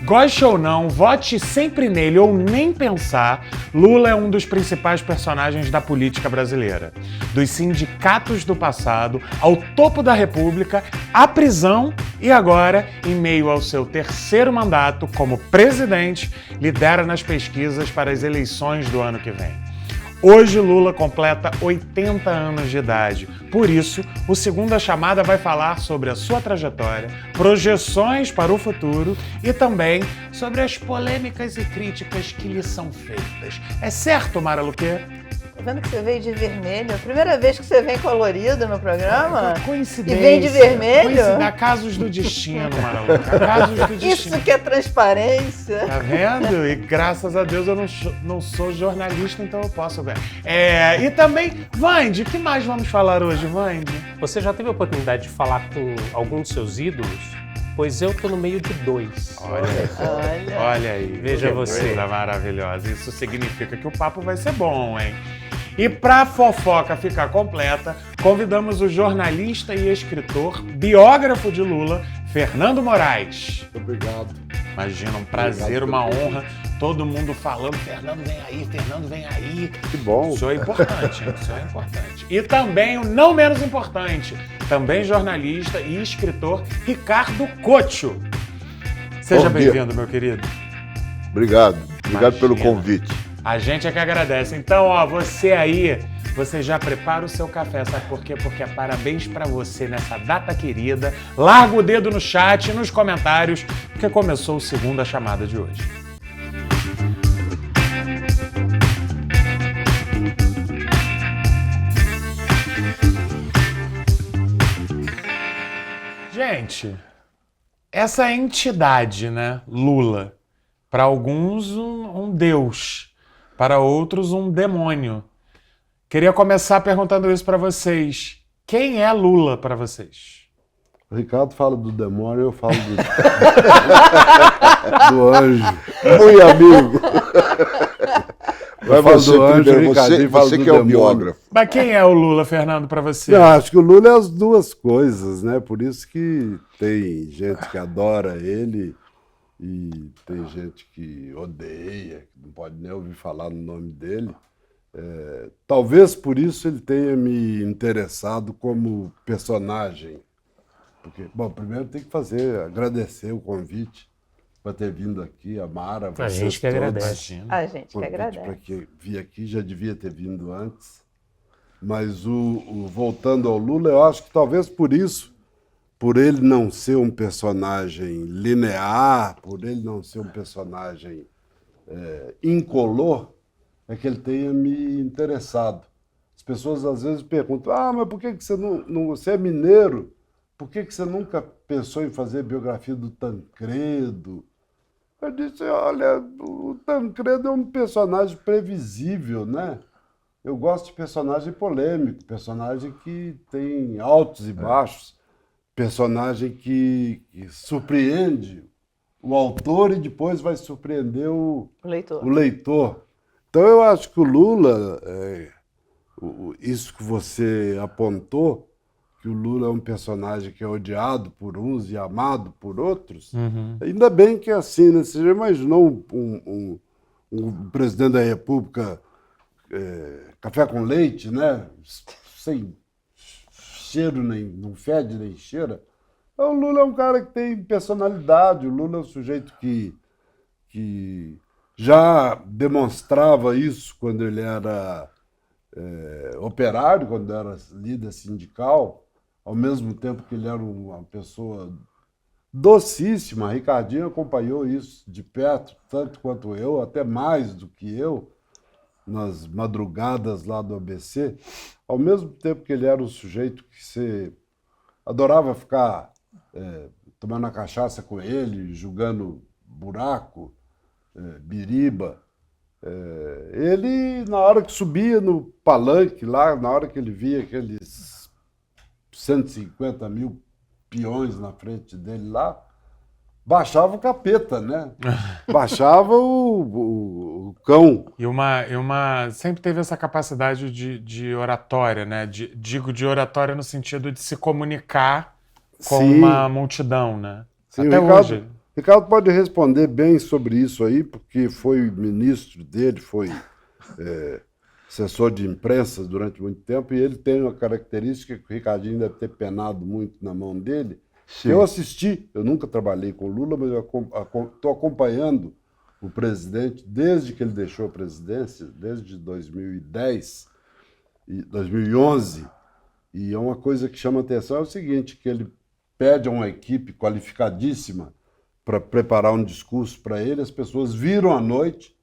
Goste ou não, vote sempre nele ou nem pensar, Lula é um dos principais personagens da política brasileira. Dos sindicatos do passado, ao topo da República, à prisão e agora, em meio ao seu terceiro mandato como presidente, lidera nas pesquisas para as eleições do ano que vem. Hoje, Lula completa 80 anos de idade. Por isso, o Segunda Chamada vai falar sobre a sua trajetória, projeções para o futuro e também sobre as polêmicas e críticas que lhe são feitas. É certo, Mara Luque? Tô vendo que você veio de vermelho. É a primeira vez que você vem colorido no programa? Coincidência. E vem de vermelho? Acasos do destino, Mara Luque. Acasos do destino. Isso que é transparência. Tá vendo? E graças a Deus eu não sou jornalista, então eu posso ver. E também, Vande, o que mais vamos falar hoje, Vande? Você já teve a oportunidade de falar com algum dos seus ídolos? Pois eu tô no meio de dois. Olha aí. Veja que você. Coisa maravilhosa. Isso significa que o papo vai ser bom, hein? E pra fofoca ficar completa, convidamos o jornalista e escritor, biógrafo de Lula, Fernando Moraes. Obrigado. Imagina, um prazer, uma honra. Todo mundo falando, Fernando vem aí, Fernando vem aí. Que bom. Isso é importante, hein? Isso é importante. E também, o não menos importante, também jornalista e escritor, Ricardo Couto. Seja bem-vindo, meu querido. Obrigado. Obrigado pelo Imagina. convite. A gente é que agradece. Então, você aí, você já prepara o seu café, sabe por quê? Porque é parabéns pra você nessa data querida. Larga o dedo no chat, nos comentários, porque começou o Segunda Chamada de hoje. Gente, essa entidade, né, Lula, para alguns um deus, para outros um demônio. Queria começar perguntando isso para vocês. Quem é Lula para vocês? O Ricardo fala do demônio, eu falo do anjo. Muito amigo. Vai você primeiro, você que é o biógrafo. Mas quem é o Lula, Fernando, para você? Eu acho que o Lula é as duas coisas, né? Por isso que tem gente que adora ele e tem gente que odeia, que não pode nem ouvir falar no nome dele. Talvez por isso ele tenha me interessado como personagem. Porque, bom, primeiro tem que agradecer o convite para ter vindo aqui, a Mara, A gente que agradece. A gente que agradece. Para que vi aqui, já devia ter vindo antes. Mas voltando ao Lula, eu acho que talvez por isso, por ele não ser um personagem linear, por ele não ser um personagem incolor, é que ele tenha me interessado. As pessoas às vezes perguntam, mas por que você não você é mineiro? Por que você nunca pensou em fazer biografia do Tancredo? Eu disse, olha, o Tancredo é um personagem previsível, né? Eu gosto de personagem polêmico, personagem que tem altos e baixos, personagem que surpreende o autor e depois vai surpreender o leitor. Então eu acho que o Lula, isso que você apontou, que o Lula é um personagem que é odiado por uns e amado por outros, ainda bem que é assim, né? Você já imaginou um presidente da República café com leite, né? Sem cheiro, não fede nem cheira. Então, o Lula é um cara que tem personalidade, o Lula é um sujeito que já demonstrava isso quando ele era operário, quando era líder sindical, ao mesmo tempo que ele era uma pessoa docíssima. Ricardinho acompanhou isso de perto, tanto quanto eu, até mais do que eu, nas madrugadas lá do ABC. Ao mesmo tempo que ele era um sujeito que você adorava ficar tomando a cachaça com ele, jogando buraco, biriba. Ele, na hora que subia no palanque lá, na hora que ele via aqueles 150 mil peões na frente dele lá, baixava o capeta, né? Baixava o cão. E sempre teve essa capacidade de oratória, né? Digo de oratória no sentido de se comunicar com uma multidão, né? Sim, até hoje. Ricardo pode responder bem sobre isso aí, porque foi ministro dele, foi assessor de imprensa durante muito tempo, e ele tem uma característica que o Ricardinho deve ter penado muito na mão dele. Sim. Eu assisti, eu nunca trabalhei com o Lula, mas eu estou acompanhando o presidente desde que ele deixou a presidência, desde 2010 e 2011, e é uma coisa que chama atenção, é o seguinte, que ele pede a uma equipe qualificadíssima para preparar um discurso para ele, as pessoas viram à noite,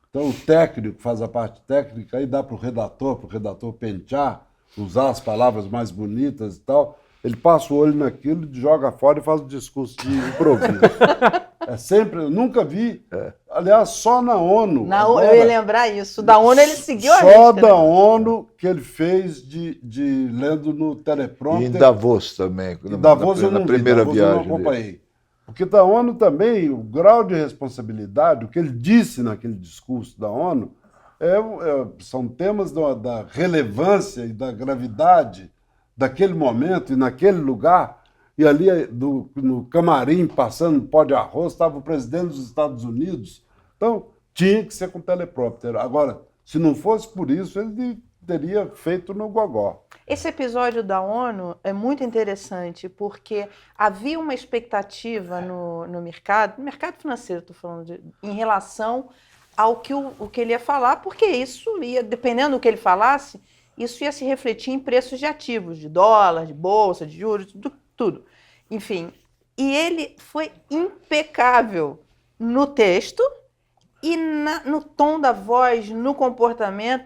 então o técnico faz a parte técnica, aí dá para o redator pentear, usar as palavras mais bonitas e tal, ele passa o olho naquilo, joga fora e faz o discurso de improviso. É sempre, eu nunca vi, aliás, só na ONU. Eu ia lembrar isso, da ONU ele seguiu a Só risca, da né? ONU que ele fez de lendo no E teleprompter. em Davos também, E Davos eu na não primeira vi, Davos eu não viagem dele. acompanhei. Porque da ONU também, o grau de responsabilidade, o que ele disse naquele discurso da ONU, são temas da relevância e da gravidade daquele momento e naquele lugar. E ali no camarim, passando pó de arroz, estava o presidente dos Estados Unidos. Então, tinha que ser com teleprompter. Agora, se não fosse por isso, ele teria feito no gogó. Esse episódio da ONU é muito interessante porque havia uma expectativa no mercado financeiro, estou falando, em relação ao que ele ia falar, porque isso ia, dependendo do que ele falasse, isso ia se refletir em preços de ativos, de dólar, de bolsa, de juros, tudo. Enfim, e ele foi impecável no texto e no tom da voz, no comportamento.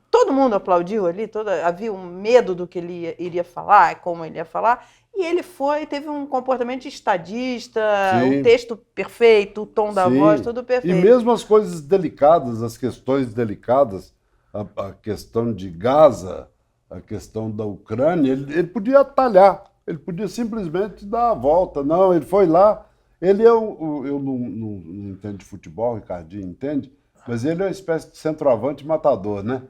Todo mundo aplaudiu ali, havia um medo do que ele iria falar, como ele ia falar, e ele teve um comportamento de estadista, Sim. o texto perfeito, o tom da Sim. voz, tudo perfeito. E mesmo as coisas delicadas, as questões delicadas, a questão de Gaza, a questão da Ucrânia, ele podia atalhar, ele podia simplesmente dar a volta. Não, ele foi lá, eu não entendo de futebol, o Ricardinho entende, mas ele é uma espécie de centroavante matador, né?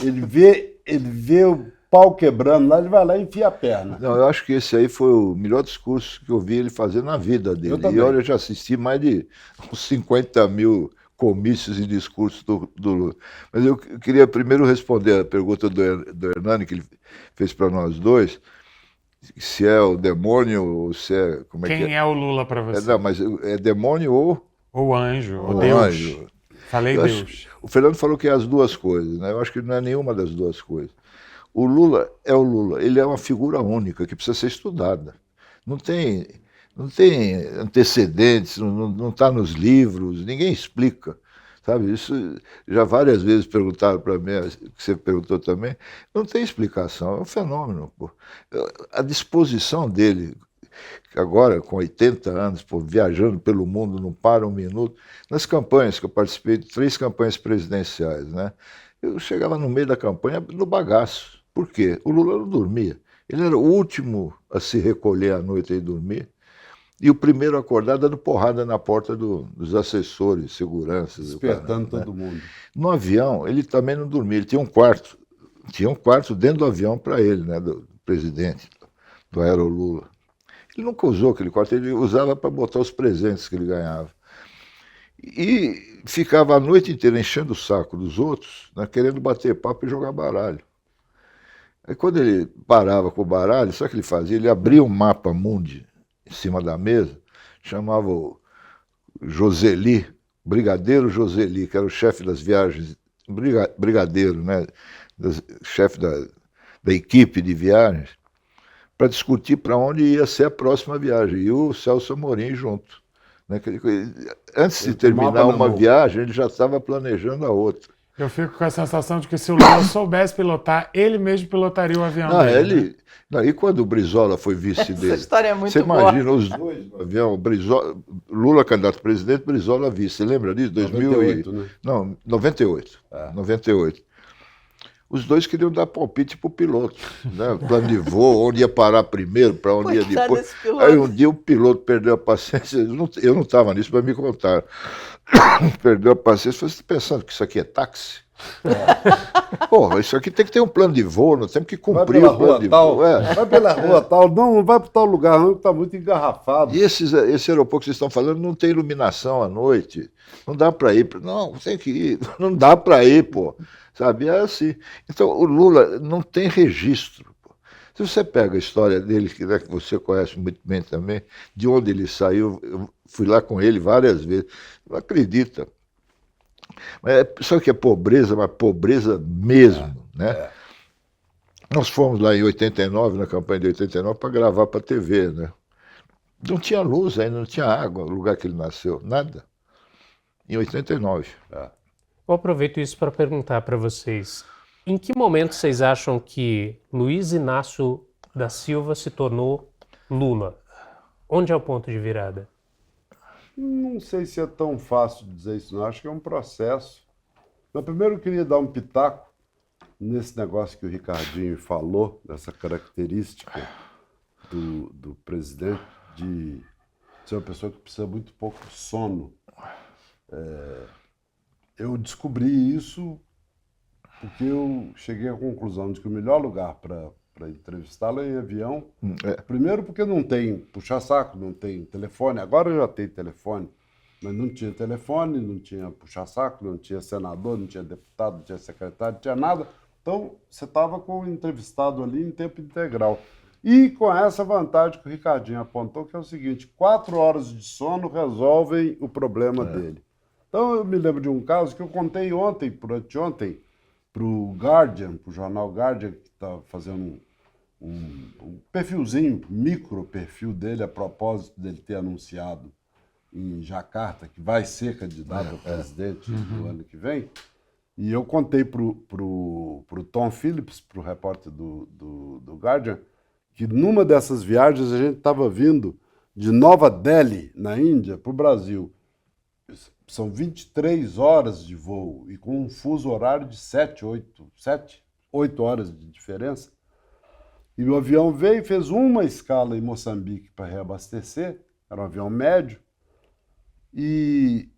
Ele vê o pau quebrando lá, ele vai lá e enfia a perna. Não, eu acho que esse aí foi o melhor discurso que eu vi ele fazer na vida dele. também. E olha, eu já assisti mais de uns 50 mil comícios e discursos do Lula. Mas eu queria primeiro responder a pergunta do Hernani, que ele fez para nós dois, se é o demônio ou se é... Como é que Quem é o Lula para você? Não, mas é demônio ou O anjo, o o Deus. anjo? Falei Eu Deus. acho- o Fernando falou que é as duas coisas, né? Eu acho que não é nenhuma das duas coisas. O Lula é o Lula, ele é uma figura única que precisa ser estudada. Não tem antecedentes, não está nos livros, ninguém explica. Sabe, isso já várias vezes perguntaram para mim, que você perguntou também, não tem explicação, é um fenômeno. Pô. A disposição dele, agora com 80 anos, pô, viajando pelo mundo, não para um minuto, nas campanhas que eu participei de 3 campanhas presidenciais, né? Eu chegava no meio da campanha no bagaço. Por quê? O Lula não dormia. Ele era o último a se recolher à noite e dormir, e o primeiro a acordar dando porrada na porta dos assessores, seguranças. Despertando né? todo mundo. No avião, ele também não dormia, ele tinha um quarto. Tinha um quarto dentro do avião para ele, né, do presidente, do Aerolula. Ele nunca usou aquele quarto, ele usava para botar os presentes que ele ganhava. E ficava a noite inteira enchendo o saco dos outros, né, querendo bater papo e jogar baralho. Aí quando ele parava com o baralho, sabe o que ele fazia? Ele abria um mapa mundi em cima da mesa, chamava o Joseli, Brigadeiro Joseli, que era o chefe das viagens, brigadeiro, né, chefe da equipe de viagens, para discutir para onde ia ser a próxima viagem, e o Celso Amorim junto. Né, antes de terminar uma viagem, ele já estava planejando a outra. Eu fico com a sensação de que se o Lula soubesse pilotar, ele mesmo pilotaria o avião Não, dele, né? Não, e quando o Brizola foi vice dele? Essa história é muito Você boa. imagina os dois no avião, Lula candidato a presidente, Brizola vice. Você lembra disso? 98, né? Não, 98. 98. Os dois queriam dar palpite para o piloto, né? Plano de voo, onde ia parar primeiro, para onde ia Coitado depois. desse piloto. Aí um dia o piloto perdeu a paciência, eu não estava nisso, mas me contaram. Perdeu a paciência, falei, você está pensando que isso aqui é táxi? Pô, isso aqui tem que ter um plano de voo, nós temos que Vai cumprir pela o plano rua de tal, voo. É. vai pela rua tal. Não vai para tal lugar, não, que está muito engarrafado. E esse aeroporto que vocês estão falando não tem iluminação à noite. Não dá para ir. Não, tem que ir. Não dá para ir, pô. Sabe? É assim. Então, o Lula não tem registro. Pô. Se você pega a história dele, que você conhece muito bem também, de onde ele saiu, eu fui lá com ele várias vezes. Não acredita. Mas só que é pobreza, mas pobreza mesmo, né? Nós fomos lá em 89, na campanha de 89, para gravar para a TV, né? Não tinha luz ainda, não tinha água no lugar que ele nasceu, nada. Em 89. Eu aproveito isso para perguntar para vocês. Em que momento vocês acham que Luiz Inácio da Silva se tornou Lula? Onde é o ponto de virada? Não sei se é tão fácil dizer isso, não. Acho que é um processo. Mas primeiro eu queria dar um pitaco nesse negócio que o Ricardinho falou, dessa característica do presidente de ser uma pessoa que precisa muito pouco de sono. Eu descobri isso porque eu cheguei à conclusão de que o melhor lugar para entrevistá-lo é em avião. Primeiro porque não tem puxa-saco, não tem telefone. Agora já tem telefone, mas não tinha telefone, não tinha puxa-saco, não tinha senador, não tinha deputado, não tinha secretário, não tinha nada. Então, você estava com o entrevistado ali em tempo integral. E com essa vantagem que o Ricardinho apontou, que é o seguinte, 4 horas de sono resolvem o problema dele. Então, eu me lembro de um caso que eu contei ontem, por anteontem, para o Guardian, para o jornal Guardian, que está fazendo um perfilzinho, micro perfil dele, a propósito dele ter anunciado em Jacarta, que vai ser candidato a presidente no ano que vem. E eu contei para o Tom Phillips, para o repórter do Guardian, que numa dessas viagens a gente estava vindo de Nova Delhi, na Índia, para o Brasil. São 23 horas de voo e com um fuso horário de 8 horas de diferença. E o avião veio e fez uma escala em Moçambique para reabastecer, era um avião médio. E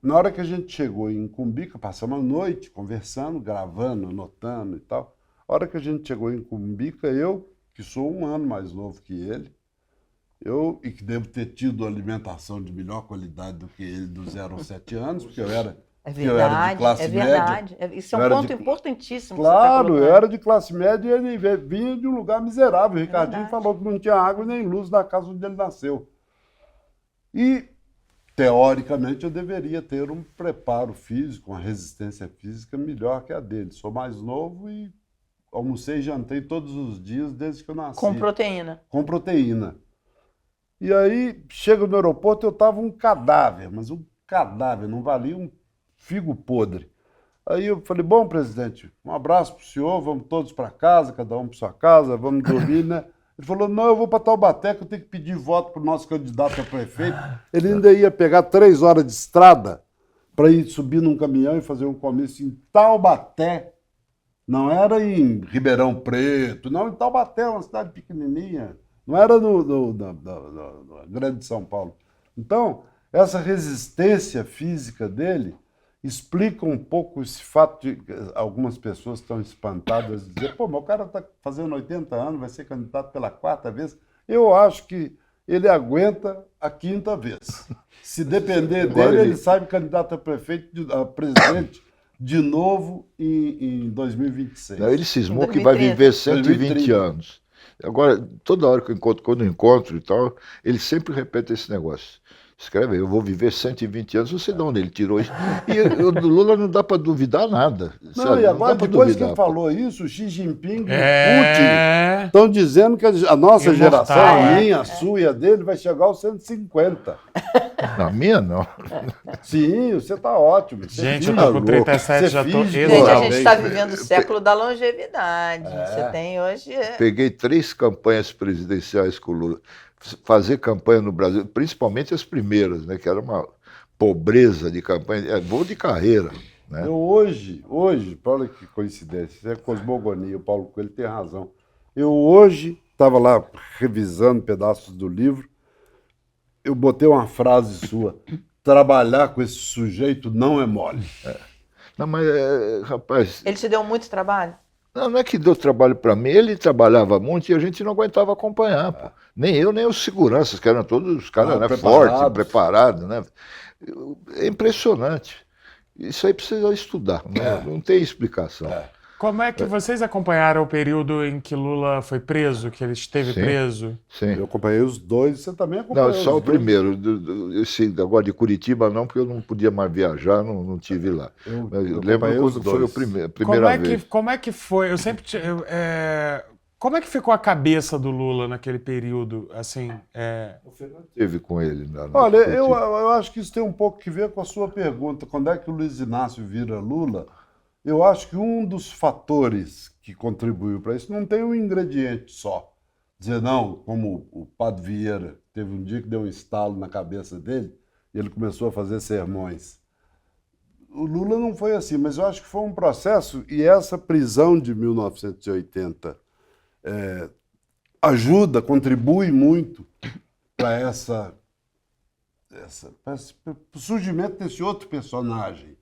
na hora que a gente chegou em Cumbica, passamos a noite conversando, gravando, anotando e tal. A hora que a gente chegou em Cumbica, eu, que sou 1 ano mais novo que ele, e que devo ter tido alimentação de melhor qualidade do que ele dos 0 aos 7 anos, porque eu era de classe média. Isso é um ponto importantíssimo. Claro, eu era de classe média e ele vinha de um lugar miserável. O Ricardinho falou que não tinha água nem luz na casa onde ele nasceu. E, teoricamente, eu deveria ter um preparo físico, uma resistência física melhor que a dele. Sou mais novo e almocei e jantei todos os dias desde que eu nasci. Com proteína. Com proteína. E aí, chego no aeroporto, eu estava um cadáver, mas um cadáver, não valia um figo podre. Aí eu falei, bom, presidente, um abraço para o senhor, vamos todos para casa, cada um para sua casa, vamos dormir, né? Ele falou, não, eu vou para Taubaté, que eu tenho que pedir voto para o nosso candidato a prefeito. Ele ainda ia pegar 3 horas de estrada para ir subir num caminhão e fazer um comício em Taubaté. Não era em Ribeirão Preto, não, em Taubaté, uma cidade pequenininha. Não era na Grande São Paulo. Então, essa resistência física dele explica um pouco esse fato de algumas pessoas estão espantadas de dizer, pô, mas o cara está fazendo 80 anos, vai ser candidato pela 4ª vez. Eu acho que ele aguenta a 5ª vez. Se depender dele, ele sai candidato a presidente de novo em 2026. Não, ele cismou que vai viver 120 2030. anos. Agora, toda hora que eu encontro, quando eu encontro e tal, ele sempre repete esse negócio. Escreve, eu vou viver 120 anos, não sei de onde ele tirou isso. E o do Lula não dá para duvidar nada. Não, sabe? e agora, depois que ele falou isso, Xi Jinping e Putin estão dizendo que a nossa geração, a minha, a sua e a dele, vai chegar aos 150. Na minha, não. Sim, você está ótimo. Gente, eu tô com 37, já tô Gente, a gente está exaurido. vivendo o século da longevidade. Você tem hoje... Peguei 3 campanhas presidenciais com o Lula. Fazer campanha no Brasil, principalmente as primeiras, né, que era uma pobreza de campanha, voo de carreira. Né? Eu hoje, olha que coincidência, isso é cosmogonia, o Paulo Coelho tem razão. Eu hoje estava lá revisando pedaços do livro, eu botei uma frase sua, trabalhar com esse sujeito não é mole. Não, mas, rapaz, Ele te deu muito trabalho? não é que deu trabalho para mim, ele trabalhava muito e a gente não aguentava acompanhar, pô. Nem eu, nem os seguranças, que eram todos os caras, né, fortes, preparados, né? É impressionante. Isso aí precisa estudar, né? Não tem explicação. Como é que vocês acompanharam o período em que Lula foi preso, que ele esteve Sim. preso? Sim. Eu acompanhei os dois, você também acompanhou Não, só os o dois? primeiro. Esse agora de Curitiba não, porque eu não podia mais viajar, não tive lá. Eu Mas eu acompanhei lembro os quando foi dois. a primeira vez. Como é que foi? Eu sempre como é que ficou a cabeça do Lula naquele período, assim? Teve com ele. Olha, eu acho que isso tem um pouco que ver com a sua pergunta. Quando é que o Luiz Inácio vira Lula? Eu acho que um dos fatores que contribuiu para isso não tem um ingrediente só. Dizer, não, como o Padre Vieira teve um dia que deu um estalo na cabeça dele e ele começou a fazer sermões. O Lula não foi assim, mas eu acho que foi um processo, e essa prisão de 1980 ajuda, contribui muito para o surgimento desse outro personagem,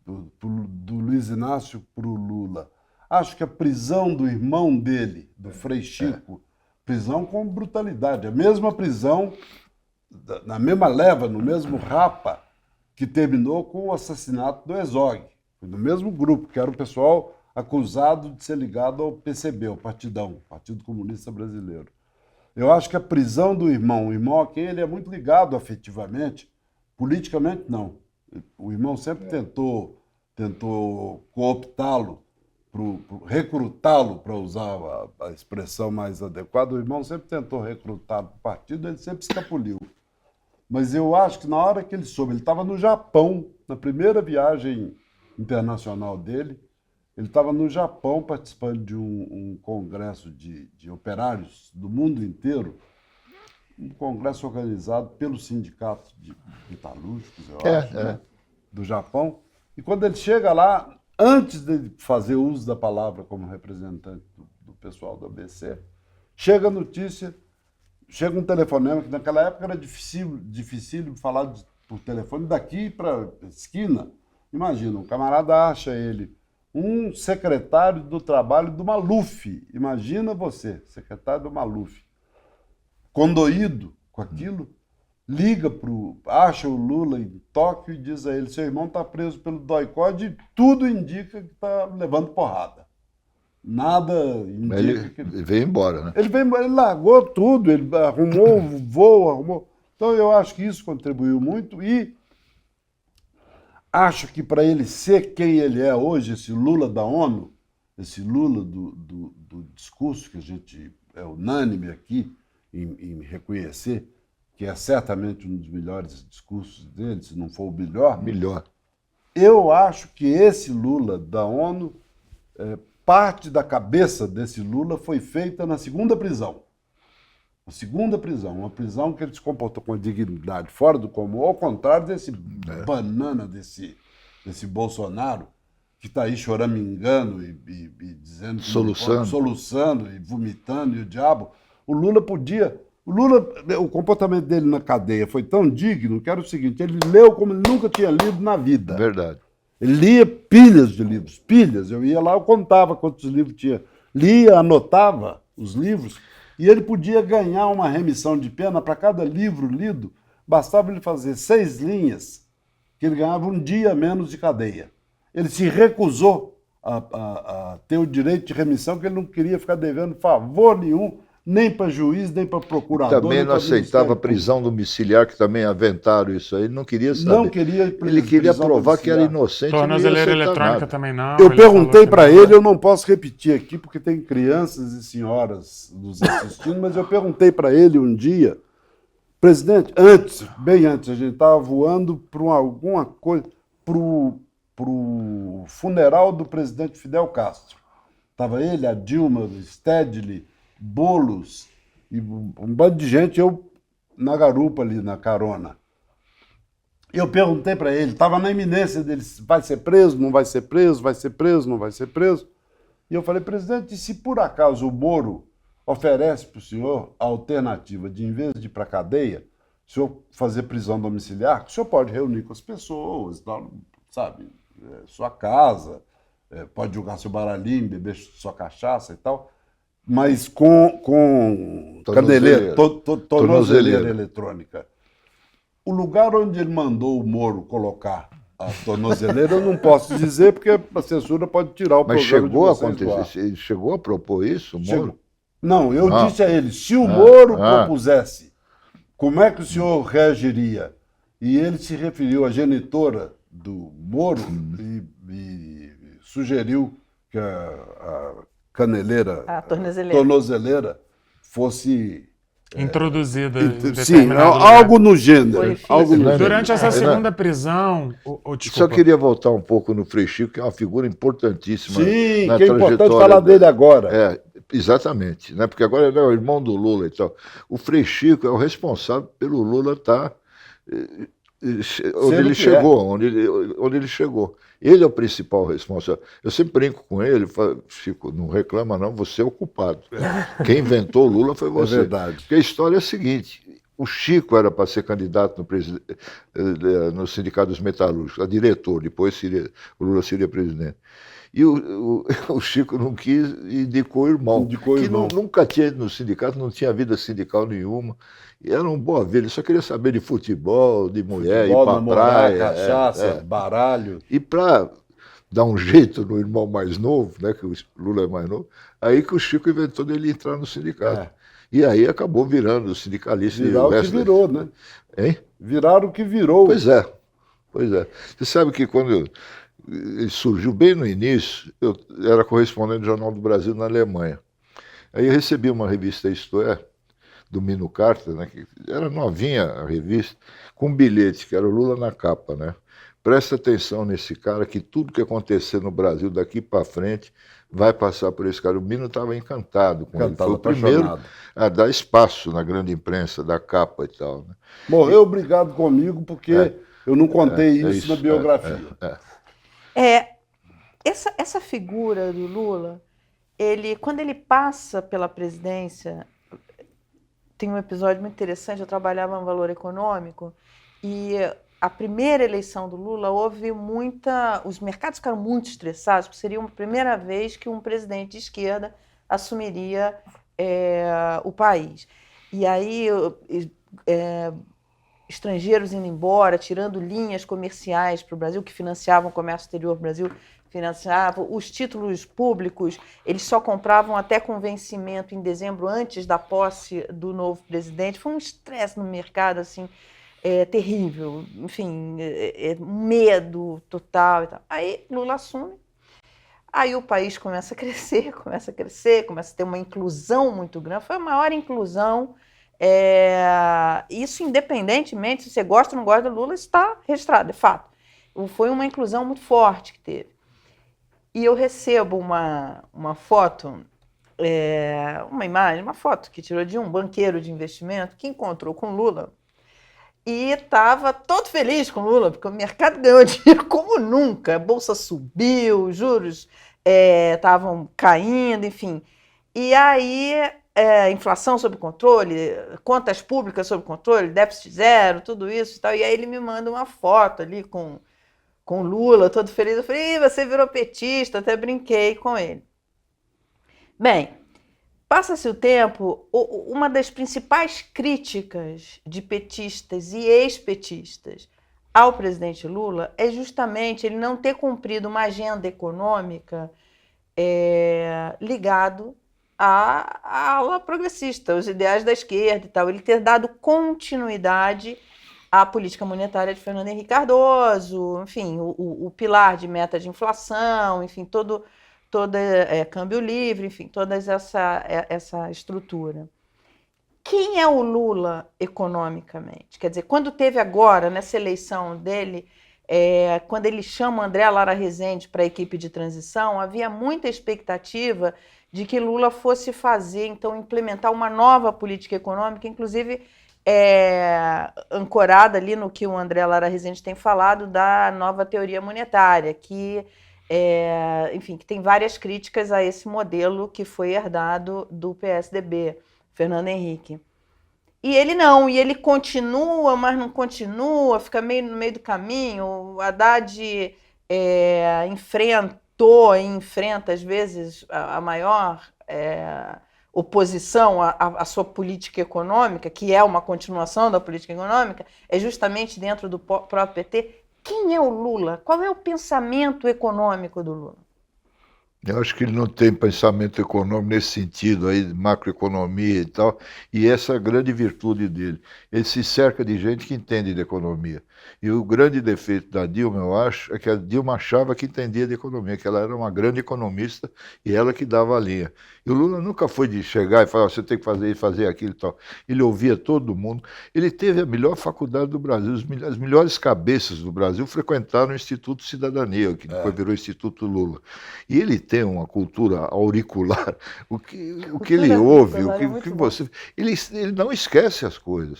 do Luiz Inácio para o Lula. Acho que a prisão do irmão dele, do Frei Chico, prisão com brutalidade, a mesma prisão, na mesma leva, no mesmo rapa, que terminou com o assassinato do Herzog, no mesmo grupo, que era o pessoal acusado de ser ligado ao PCB, ao Partidão, Partido Comunista Brasileiro. Eu acho que a prisão do irmão, o irmão a quem ele é muito ligado afetivamente, politicamente não. O irmão sempre tentou cooptá-lo, recrutá-lo, para usar a expressão mais adequada. O irmão sempre tentou recrutá-lo para o partido, ele sempre escapuliu. Mas eu acho que na hora que ele soube, ele estava no Japão, na primeira viagem internacional dele, ele estava no Japão participando de um congresso de operários do mundo inteiro, um congresso organizado pelo sindicato de metalúrgicos, eu acho, né, do Japão. E quando ele chega lá, antes de fazer uso da palavra como representante do pessoal do ABC, chega a notícia, chega um telefonema, que naquela época era difícil falar por telefone daqui para a esquina. Imagina, um camarada acha ele um secretário do trabalho do Maluf. Imagina você, secretário do Maluf, condoído com aquilo, acha o Lula em Tóquio e diz a ele, seu irmão está preso pelo DOI-CODE e tudo indica que está levando porrada. Nada indica que... Ele veio embora, né? Ele largou tudo, ele arrumou o voo, arrumou... Então eu acho que isso contribuiu muito e acho que para ele ser quem ele é hoje, esse Lula da ONU, esse Lula do discurso que a gente é unânime aqui em reconhecer, que é certamente um dos melhores discursos dele, se não for o melhor. Melhor. Eu acho que esse Lula da ONU, parte da cabeça desse Lula foi feita na segunda prisão. A segunda prisão, uma prisão que ele se comportou com dignidade fora do comum, ao contrário desse banana, desse Bolsonaro, que está aí choramingando e dizendo que soluçando e vomitando e o diabo. O comportamento dele na cadeia foi tão digno que era o seguinte, ele leu como ele nunca tinha lido na vida. Verdade. Ele lia pilhas de livros, pilhas. Eu ia lá, eu contava quantos livros tinha. Lia, anotava os livros e ele podia ganhar uma remissão de pena para cada livro lido. Bastava ele fazer 6 linhas, que ele ganhava um dia a menos de cadeia. Ele se recusou a ter o direito de remissão, porque ele não queria ficar devendo favor nenhum, nem para juiz, nem para procurador. Também não aceitava prisão domiciliar, que também aventaram isso aí. Ele não queria saber. Não queria Ele queria provar que era inocente. Tornozeleira eletrônica também não. Eu perguntei para ele, eu não posso repetir aqui, porque tem crianças e senhoras nos assistindo, mas eu perguntei para ele um dia, presidente, bem antes, a gente estava voando para alguma coisa, para o funeral do presidente Fidel Castro. Estava ele, a Dilma, o Stedley, Boulos e um bando de gente, eu na garupa ali, na carona. Eu perguntei para ele, estava na iminência dele, vai ser preso, não vai ser preso, vai ser preso, não vai ser preso. E eu falei, presidente, e se por acaso o Moro oferece para o senhor a alternativa de, em vez de ir para a cadeia, o senhor fazer prisão domiciliar, o senhor pode reunir com as pessoas, sabe, sua casa, pode jogar seu baralhinho, beber sua cachaça e tal, mas com caneleira, tornozeleira eletrônica. O lugar onde ele mandou o Moro colocar a tornozeleira eu não posso dizer, porque a censura pode tirar o Mas programa chegou a de vocês do ar. acontecer, ele chegou a propor isso, o Moro? Não, eu Não. disse a ele, se o Moro propusesse, como é que o senhor reagiria? E ele se referiu à genitora do Moro e sugeriu que a caneleira, A tornozeleira. tornozeleira fosse... Introduzida em Sim, determinado lugar. algo no gênero. Orifício. Algo no Durante gênero. essa segunda prisão, Só desculpa. queria voltar um pouco no Frei Chico, que é uma figura importantíssima Sim, na que é importante trajetória falar dele agora. Exatamente, né? Porque agora ele é o irmão do Lula e tal. O Frei Chico é o responsável pelo Lula estar onde ele chegou, onde ele chegou. Ele é o principal responsável. Eu sempre brinco com ele, falo, Chico, não reclama não, você é o culpado. Quem inventou o Lula foi você. É verdade. Porque a história é a seguinte, o Chico era para ser candidato no Sindicato dos Metalúrgicos, a diretor, depois o Lula seria presidente. E o Chico não quis e indicou o irmão. Nunca tinha ido no sindicato, não tinha vida sindical nenhuma. E era um boa vida, ele só queria saber de futebol, de mulher, ir pra praia. Cachaça, baralho. E para dar um jeito no irmão mais novo, né, que o Lula é mais novo, aí que o Chico inventou dele entrar no sindicato. E aí acabou virando sindicalista. Virar o que virou, né? Hein? Virar o que virou. Pois é. Você sabe que quando ele surgiu bem no início, eu era correspondente do Jornal do Brasil na Alemanha. Aí eu recebi uma revista Isto É, do Mino Carter, né, que era novinha a revista, com um bilhete, que era o Lula na capa, né? Presta atenção nesse cara, que tudo que acontecer no Brasil daqui para frente vai passar por esse cara. O Mino estava encantado com ele. Foi o primeiro a dar espaço na grande imprensa, da capa e tal. Né? Morreu obrigado comigo, porque eu não contei isso na biografia. Essa figura do Lula, quando ele passa pela presidência, tem um episódio muito interessante, eu trabalhava no Valor Econômico, e a primeira eleição do Lula houve os mercados ficaram muito estressados, porque seria a primeira vez que um presidente de esquerda assumiria o país. E aí estrangeiros indo embora, tirando linhas comerciais para o Brasil, que financiavam o comércio exterior do Brasil, financiavam os títulos públicos, eles só compravam até com vencimento em dezembro, antes da posse do novo presidente. Foi um estresse no mercado, assim, terrível. Enfim, medo total e tal. Aí Lula assume, aí o país começa a crescer, começa a ter uma inclusão muito grande. Foi a maior inclusão. Isso independentemente se você gosta ou não gosta do Lula, está registrado, de fato. Foi uma inclusão muito forte que teve. E eu recebo uma foto, uma imagem, uma foto que tirou de um banqueiro de investimento que encontrou com Lula e estava todo feliz com Lula, porque o mercado ganhou dinheiro como nunca, a bolsa subiu, os juros estavam caindo, enfim. E aí, inflação sob controle, contas públicas sob controle, déficit zero, tudo isso e tal. E aí ele me manda uma foto ali com Lula, todo feliz. Eu falei, você virou petista, até brinquei com ele. Bem, passa-se o tempo, uma das principais críticas de petistas e ex-petistas ao presidente Lula é justamente ele não ter cumprido uma agenda econômica ligado à ala progressista, os ideais da esquerda e tal, ele ter dado continuidade à política monetária de Fernando Henrique Cardoso, enfim, o pilar de meta de inflação, enfim, todo câmbio livre, enfim, toda essa estrutura. Quem é o Lula economicamente? Quer dizer, quando teve agora, nessa eleição dele, quando ele chama André Lara Rezende para a equipe de transição, havia muita expectativa de que Lula fosse implementar uma nova política econômica, inclusive ancorada ali no que o André Lara Rezende tem falado da nova teoria monetária, que que tem várias críticas a esse modelo que foi herdado do PSDB, Fernando Henrique. E ele continua, mas não continua, fica meio no meio do caminho. O Haddad enfrentou e enfrenta, às vezes, a maior oposição à sua política econômica, que é uma continuação da política econômica, é justamente dentro do próprio PT. Quem é o Lula? Qual é o pensamento econômico do Lula? Eu acho que ele não tem pensamento econômico nesse sentido aí, de macroeconomia e tal, e essa é a grande virtude dele. Ele se cerca de gente que entende de economia. E o grande defeito da Dilma, eu acho, é que a Dilma achava que entendia de economia, que ela era uma grande economista e ela que dava a linha. E o Lula nunca foi de chegar e falar, você tem que fazer isso, fazer aquilo e tal. Ele ouvia todo mundo. Ele teve a melhor faculdade do Brasil, as melhores cabeças do Brasil frequentaram o Instituto Cidadania, que depois virou Instituto Lula. E ele tem uma cultura auricular, o que ele ouve, o que você... Ele não esquece as coisas,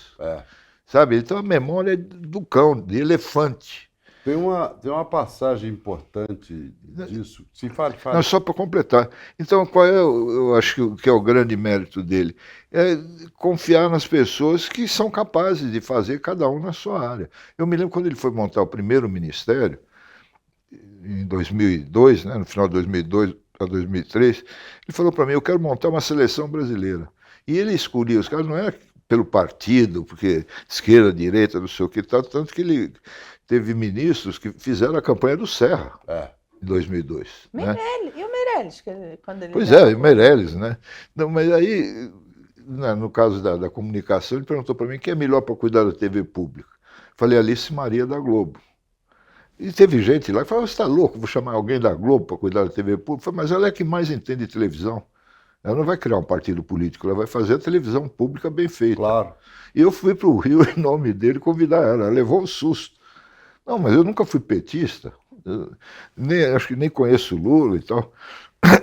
sabe? Ele tem uma memória do cão, de elefante. Tem uma passagem importante disso. Se fala. Não, só para completar. Então, qual é, eu acho que é o grande mérito dele? É confiar nas pessoas que são capazes de fazer cada um na sua área. Eu me lembro quando ele foi montar o primeiro ministério, em 2002, né, no final de 2002 a 2003, ele falou para mim, eu quero montar uma seleção brasileira. E ele escolhia os caras, não era pelo partido, porque esquerda, direita, não sei o que, tanto que ele teve ministros que fizeram a campanha do Serra, em 2002. Meirelles, né? E o Meirelles? Quando ele Pois é, o Meirelles, né? Não, mas aí, no caso da comunicação, ele perguntou para mim quem é melhor para cuidar da TV pública. Falei, Alice Maria da Globo. E teve gente lá que falou, você está louco, vou chamar alguém da Globo para cuidar da TV pública? Falei, mas ela é que mais entende de televisão. Ela não vai criar um partido político, ela vai fazer a televisão pública bem feita. Claro. E eu fui para o Rio, em nome dele, convidar ela. Ela levou um susto. Não, mas eu nunca fui petista. Acho que nem conheço o Lula e tal.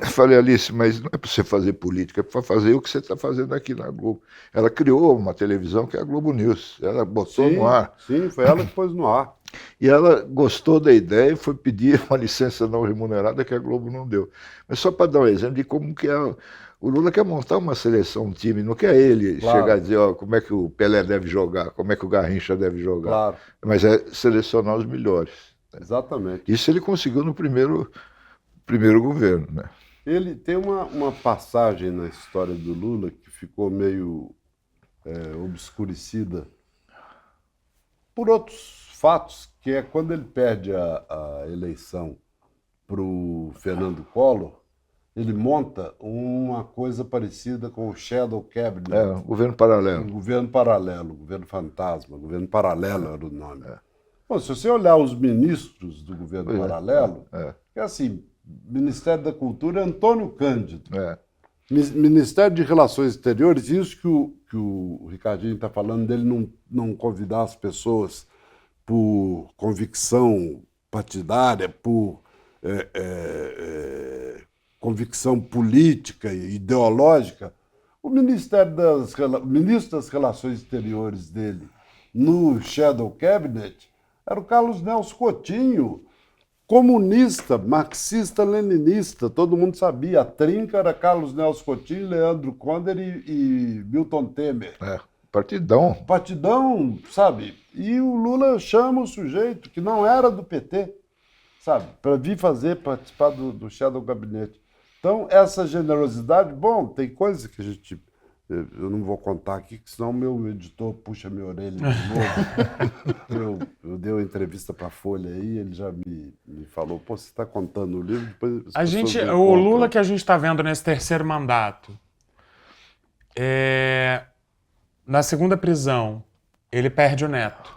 Falei, Alice, mas não é para você fazer política, é para fazer o que você está fazendo aqui na Globo. Ela criou uma televisão que é a Globo News. Ela botou no ar. Sim, foi ela que pôs no ar. E ela gostou da ideia e foi pedir uma licença não remunerada que a Globo não deu. Mas só para dar um exemplo de como que é... O Lula quer montar uma seleção, um time, não quer ele chegar e dizer como é que o Pelé deve jogar, como é que o Garrincha deve jogar. Claro. Mas é selecionar os melhores. Exatamente. Isso ele conseguiu no primeiro governo, né? Ele tem uma passagem na história do Lula que ficou meio obscurecida por outros fatos, que é quando ele perde a eleição para o Fernando Collor, ele monta uma coisa parecida com o Shadow Cabinet. Governo paralelo. Um governo paralelo, governo fantasma, governo paralelo era o nome. Bom, se você olhar os ministros do governo paralelo, é assim, Ministério da Cultura, Antônio Cândido. Ministério de Relações Exteriores, isso que o Ricardinho está falando, dele não convidar as pessoas por convicção partidária, por convicção política e ideológica. O ministro das Relações Exteriores dele, no Shadow Cabinet, era o Carlos Nelson Coutinho, comunista, marxista-leninista, todo mundo sabia. A trinca era Carlos Nelson Coutinho, Leandro Konder e Milton Temer. Partidão. Partidão, sabe? E o Lula chama o sujeito que não era do PT, sabe? Para vir participar do Shadow Gabinete. Então, essa generosidade, bom, tem coisa que a gente... Eu não vou contar aqui, que senão o meu editor puxa minha orelha de novo. Eu dei uma entrevista para a Folha aí, ele já me falou, pô, você está contando o livro, depois o Lula que a gente está vendo nesse terceiro mandato, na segunda prisão, ele perde o neto.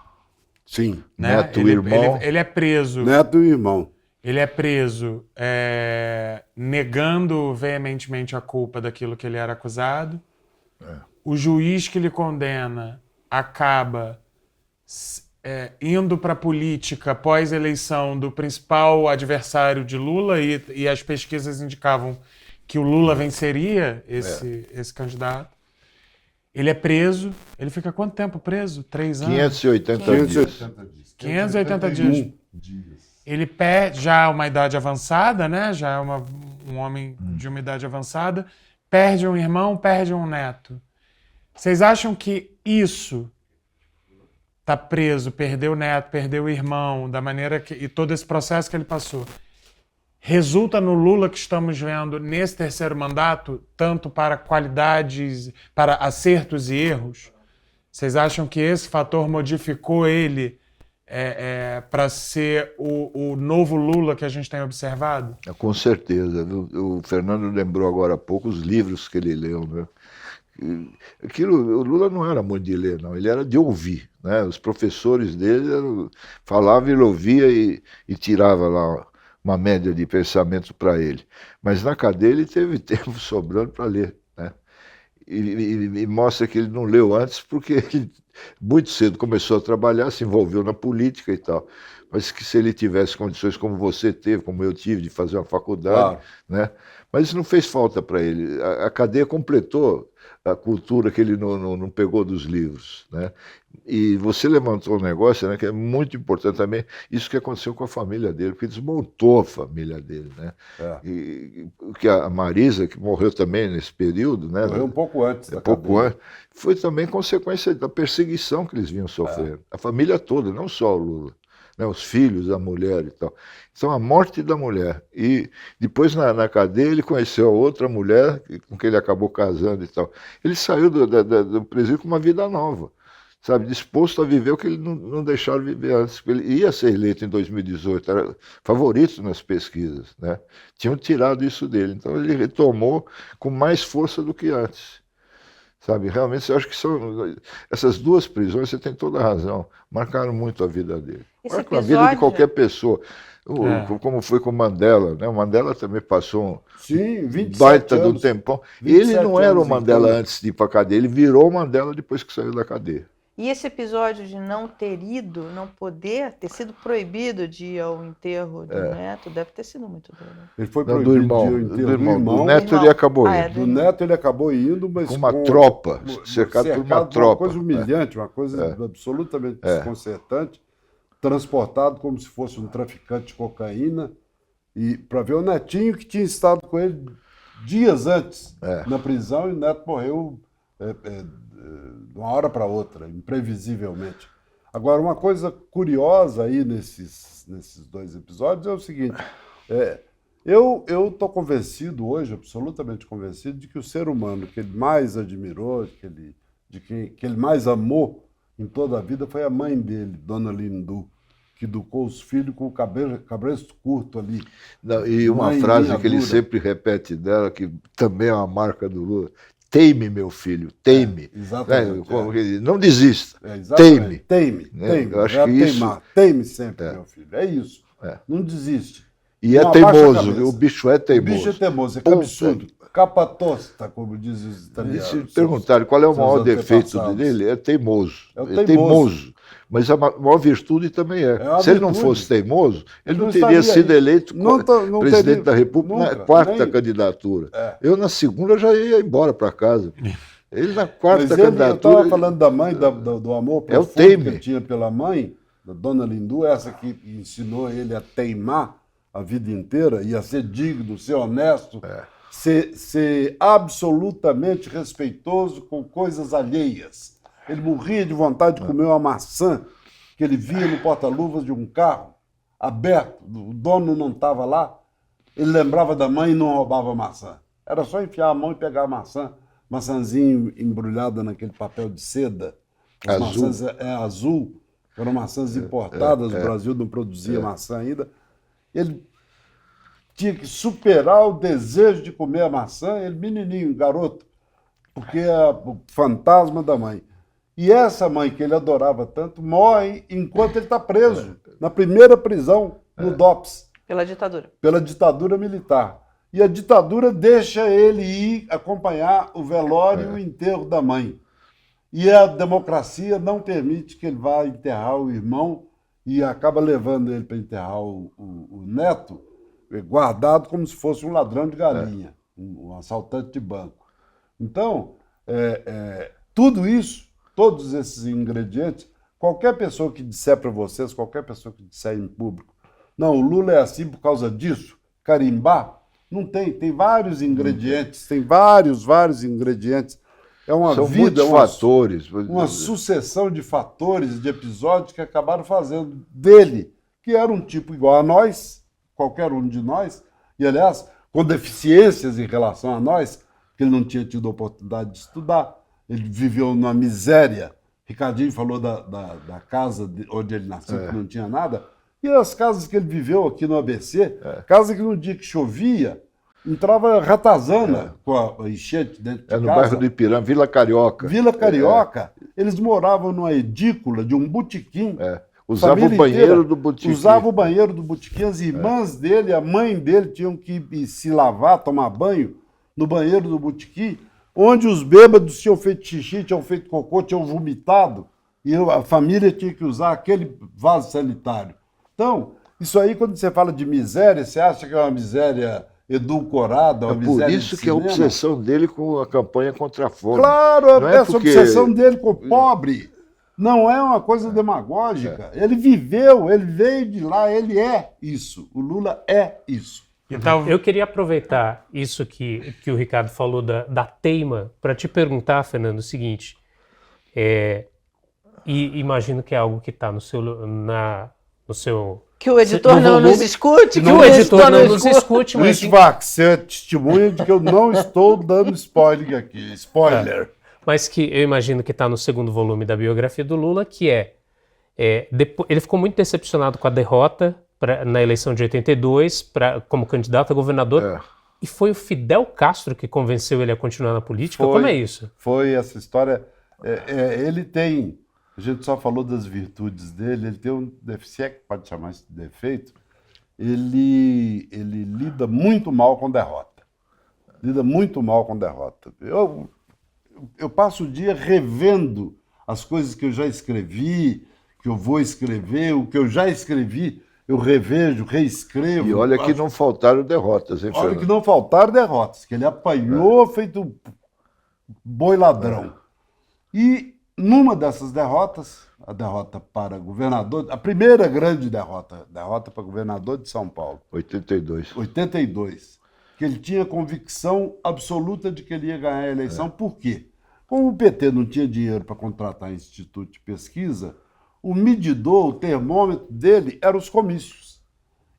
Sim. Né? Neto e irmão. Ele é preso. Neto e irmão. Ele é preso negando veementemente a culpa daquilo que ele era acusado. O juiz que lhe condena acaba indo para a política pós-eleição do principal adversário de Lula e as pesquisas indicavam que o Lula venceria esse candidato. Ele é preso. Ele fica quanto tempo preso? 3 anos? 580 dias. 580 dias. Ele perde já uma idade avançada, né? Já é um homem de uma idade avançada. Perde um irmão, perde um neto. Vocês acham que isso tá preso, perdeu o neto, perdeu o irmão, da maneira que... E todo esse processo que ele passou. Resulta no Lula que estamos vendo nesse terceiro mandato, tanto para qualidades, para acertos e erros? Vocês acham que esse fator modificou ele para ser o novo Lula que a gente tem observado? Com certeza. O Fernando lembrou agora há pouco os livros que ele leu, né? O Lula não era muito de ler, não, ele era de ouvir, né? Os professores dele falavam, ele ouvia e tirava lá uma média de pensamentos para ele. Mas na cadeia ele teve tempo sobrando para ler, né? E mostra que ele não leu antes porque ele muito cedo começou a trabalhar, se envolveu na política e tal. Mas que se ele tivesse condições como você teve, como eu tive, de fazer uma faculdade, Claro. né? Mas isso não fez falta para ele. A cadeia completou a cultura que ele não pegou dos livros, né? E você levantou um negócio, né, que é muito importante também, isso que aconteceu com a família dele, porque desmontou a família dele, né? E que a Marisa, que morreu também nesse período, né? Morreu um pouco antes da pouco cadeia. antes, foi também consequência da perseguição que eles vinham sofrendo. A família toda, não só o Lula, né, os filhos, a mulher e tal. Então, a morte da mulher. E depois, na cadeia, ele conheceu a outra mulher com quem ele acabou casando e tal. Ele saiu do presídio com uma vida nova, sabe, disposto a viver o que ele não deixaram viver antes. Ele ia ser eleito em 2018, era favorito nas pesquisas, né? Tinham tirado isso dele. Então, ele retomou com mais força do que antes. Sabe, realmente, eu acho que são essas duas prisões, você tem toda a razão, marcaram muito a vida dele. Esse Marcam a vida de episódio- qualquer pessoa. Como foi com o Mandela, né? O Mandela também passou Sim, um 27 baita de um anos. tempão. 27 Ele não era o anos em Mandela cana. antes de ir para a cadeia, ele virou o Mandela depois que saiu da cadeia. E esse episódio de não ter ido, não poder, ter sido proibido de ir ao enterro do neto, deve ter sido muito duro. Ele foi Não, proibido do irmão, de ir ao do enterro do irmão. irmão. Do neto Irmão. ele acabou Ah, é, indo. Do neto ele acabou indo, mas Com uma tropa, cercado cercado por uma de uma tropa. coisa humilhante, uma coisa absolutamente desconcertante, transportado como se fosse um traficante de cocaína, e para ver o netinho que tinha estado com ele dias antes na prisão, e o neto morreu de uma hora para outra, imprevisivelmente. Agora, uma coisa curiosa aí nesses dois episódios é o seguinte: eu estou convencido hoje, absolutamente convencido, de que o ser humano que ele mais admirou, que ele mais amou em toda a vida foi a mãe dele, Dona Lindu, que educou os filhos com o cabresto curto ali. Não, e uma Mãe frase linha que ele dura. sempre repete dela, que também é uma marca do Lula: teime, meu filho, teime. exatamente, Não desista, Exatamente. teime. Teime, Né? teime. Eu acho É que isso- teimar. Teime sempre, meu filho. É isso. É. Não desiste. E Não é abaixa a teimoso, cabeça. o bicho é O teimoso. bicho é teimoso, é Puta. absurdo. Capatosta, como dizem os E italianos. se perguntarem qual é o seus maior defeito antepassados. dele, é teimoso. É o É teimoso. Mas a maior virtude também é. uma Se ele não virtude. fosse teimoso, ele não estaria teria sido aí. eleito Não presidente teria- da República na nunca, quarta nem- candidatura. Eu, na segunda, já ia embora para casa. Ele, na Mas quarta eu candidatura. estava falando da mãe, do amor É o profundo teime. que ele tinha pela mãe, da Dona Lindu, essa que ensinou ele a teimar a vida inteira e a ser digno, ser honesto, ser absolutamente respeitoso com coisas alheias. Ele morria de vontade de comer uma maçã que ele via no porta-luvas de um carro aberto, o dono não estava lá, ele lembrava da mãe e não roubava maçã. Era só enfiar a mão e pegar a maçãzinha embrulhada naquele papel de seda. As Azul. maçãs azul, eram maçãs importadas, o Brasil não produzia maçã ainda. Ele tinha que superar o desejo de comer a maçã, ele menininho, garoto, porque é o fantasma da mãe. E essa mãe que ele adorava tanto morre enquanto ele está preso, na primeira prisão, no DOPS, Pela ditadura. pela ditadura militar. E a ditadura deixa ele ir acompanhar o velório e o enterro da mãe. E a democracia não permite que ele vá enterrar o irmão e acaba levando ele para enterrar o neto, guardado como se fosse um ladrão de galinha, um assaltante de banco. Então, tudo isso, todos esses ingredientes, qualquer pessoa que disser para vocês, qualquer pessoa que disser em público, não, o Lula é assim por causa disso, carimbar, não tem, tem vários ingredientes, tem vários ingredientes É uma São vida, muitos fatores. uma sucessão de fatores, de episódios que acabaram fazendo dele, que era um tipo igual a nós, qualquer um de nós, e, aliás, com deficiências em relação a nós, porque ele não tinha tido a oportunidade de estudar, ele viveu numa miséria. Ricardinho falou da casa onde ele nasceu, que não tinha nada, e as casas que ele viveu aqui no ABC, casa que no dia que chovia, entrava ratazana com a enchente dentro de É no casa. bairro do Ipiranga, Vila Carioca. Vila Carioca, eles moravam numa edícula de um botequim. Usava o família banheiro inteira do botequim. Usava o banheiro do botequim. As irmãs dele, a mãe dele, tinham que ir se lavar, tomar banho no banheiro do botequim, onde os bêbados tinham feito xixi, tinham feito cocô, tinham vomitado, e a família tinha que usar aquele vaso sanitário. Então, isso aí, quando você fala de miséria, você acha que é uma miséria edulcorada, uma É por miséria isso de que a cinema? obsessão dele com a campanha contra a fome. Claro, Não é essa porque- obsessão dele com o pobre não é uma coisa demagógica. Ele viveu, ele veio de lá, ele é isso. O Lula é isso. Então, Eu queria aproveitar isso que o Ricardo falou da teima para te perguntar, Fernando, o seguinte. E imagino que é algo que está no seu... Que o editor No não nos volume- escute, Que o editor não nos escute, mas... Luiz Vax, você é testemunha de que eu não estou dando spoiler aqui. Spoiler. Mas que eu imagino que está no segundo volume da biografia do Lula, que ele ficou muito decepcionado com a derrota na eleição de 82 como candidato a governador, e foi o Fidel Castro que convenceu ele a continuar na política? Como é isso? Foi essa história. Ele tem. A gente só falou das virtudes dele, ele tem um deficiente, pode chamar isso de defeito. Ele lida muito mal com derrota. Lida muito mal com derrota. Eu passo o dia revendo as coisas que eu já escrevi, que eu vou escrever, o que eu já escrevi, eu revejo, reescrevo. E olha que não faltaram derrotas, hein, Olha Fernando? que não faltaram derrotas, que ele apanhou feito boi ladrão. E numa dessas derrotas, a derrota para governador, a primeira grande derrota para governador de São Paulo, 82. 82, que ele tinha convicção absoluta de que ele ia ganhar a eleição. Por quê? Como o PT não tinha dinheiro para contratar instituto de pesquisa, o medidor, o termômetro dele eram os comícios.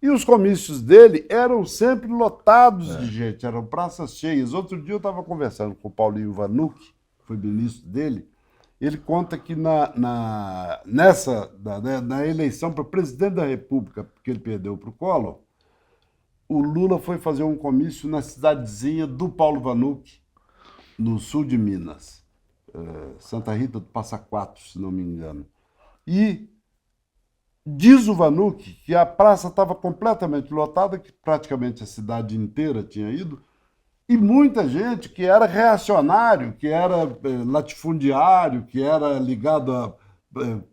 E os comícios dele eram sempre lotados de gente, eram praças cheias. Outro dia eu estava conversando com o Paulinho Vanucci, que foi ministro dele. Ele conta que na eleição para presidente da República, que ele perdeu para o Collor, o Lula foi fazer um comício na cidadezinha do Paulo Vanucci, no sul de Minas, Santa Rita do Passa Quatro, se não me engano. E diz o Vanucci que a praça estava completamente lotada, que praticamente a cidade inteira tinha ido, e muita gente que era reacionário, que era latifundiário, que era ligado a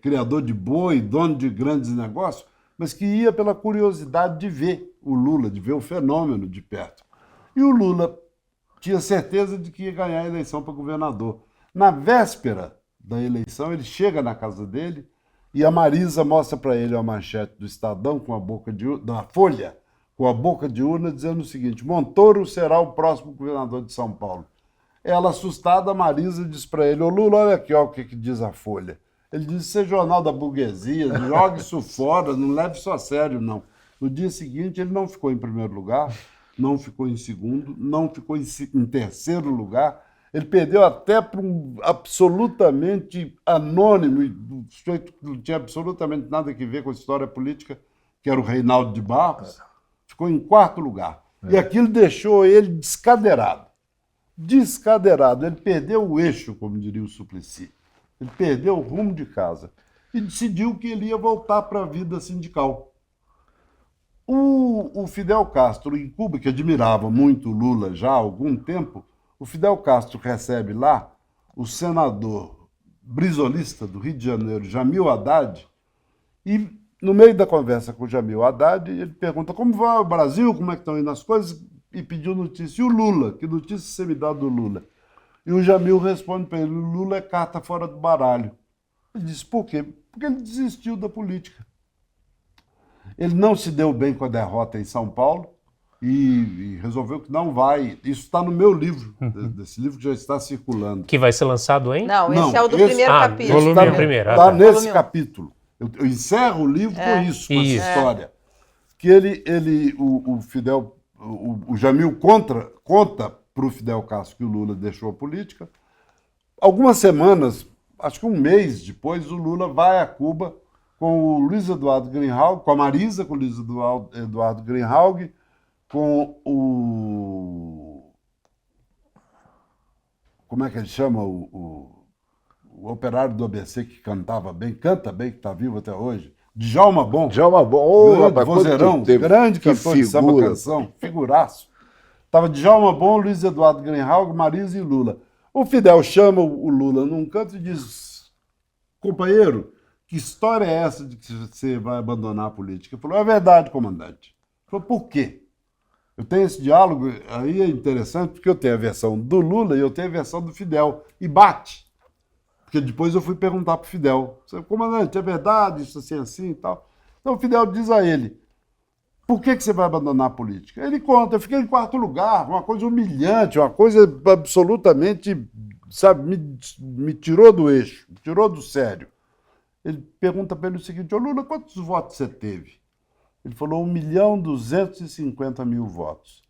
criador de boi, dono de grandes negócios, mas que ia pela curiosidade de ver o Lula, de ver o fenômeno de perto. E o Lula tinha certeza de que ia ganhar a eleição para governador. Na véspera da eleição, ele chega na casa dele e a Marisa mostra para ele a manchete do Estadão da Folha, com a boca de urna, dizendo o seguinte: Montoro será o próximo governador de São Paulo. Ela, assustada, a Marisa diz para ele: ô Lula, olha aqui ó, o que diz a Folha. Ele diz: isso é jornal da burguesia, jogue isso fora, não leve isso a sério, não. No dia seguinte, ele não ficou em primeiro lugar, não ficou em segundo, não ficou em terceiro lugar. Ele perdeu até para um absolutamente anônimo, um sujeito que não tinha absolutamente nada a ver com a história política, que era o Reinaldo de Barros. Ficou em quarto lugar. E aquilo deixou ele descadeirado. Descadeirado. Ele perdeu o eixo, como diria o Suplicy. Ele perdeu o rumo de casa. E decidiu que ele ia voltar para a vida sindical. O Fidel Castro, em Cuba, que admirava muito o Lula já há algum tempo, o Fidel Castro recebe lá o senador brisolista do Rio de Janeiro, Jamil Haddad, e no meio da conversa com o Jamil Haddad, ele pergunta como vai o Brasil, como é que estão indo as coisas, e pediu notícia. E o Lula? Que notícia você me dá do Lula? E o Jamil responde para ele: o Lula é carta fora do baralho. Ele disse: por quê? Porque ele desistiu da política. Ele não se deu bem com a derrota em São Paulo, e resolveu que não vai. Isso está no meu livro, desse livro que já está circulando. Que vai ser lançado, hein? Não, esse Não, é o do esse- primeiro Ah, capítulo. volume é o primeiro. Está tá. nesse Volume um. capítulo. Eu encerro o livro com isso, com Isso. essa história. Que o Fidel, o Jamil conta para o Fidel Castro que o Lula deixou a política. Algumas semanas, acho que um mês depois, o Lula vai a Cuba com o Luiz Eduardo Greenhalgh, com a Marisa, com o Luiz Eduardo Greenhalgh, com o... Como é que ele chama? O operário do ABC que canta bem, que está vivo até hoje. Djalma Bom. Djalma Bom, ô, Grande rapaz, quanto vozeirão, tempo. grande Que cantor de samba figura. canção, figuraço. Tava Djalma Bom, Luiz Eduardo Greenhalgh, Marisa e Lula. O Fidel chama o Lula num canto e diz: companheiro, que história é essa de que você vai abandonar a política? Ele falou: é verdade, comandante. Ele falou: por quê? Eu tenho esse diálogo, aí é interessante, porque eu tenho a versão do Lula e eu tenho a versão do Fidel. E bate. Porque depois eu fui perguntar para o Fidel: comandante, é verdade isso assim e tal? Então o Fidel diz a ele: por que você vai abandonar a política? Ele conta: eu fiquei em quarto lugar, uma coisa humilhante, uma coisa absolutamente, sabe, me tirou do eixo, me tirou do sério. Ele pergunta para ele o seguinte: ô Lula, quantos votos você teve? Ele falou: 1.250.000 votos.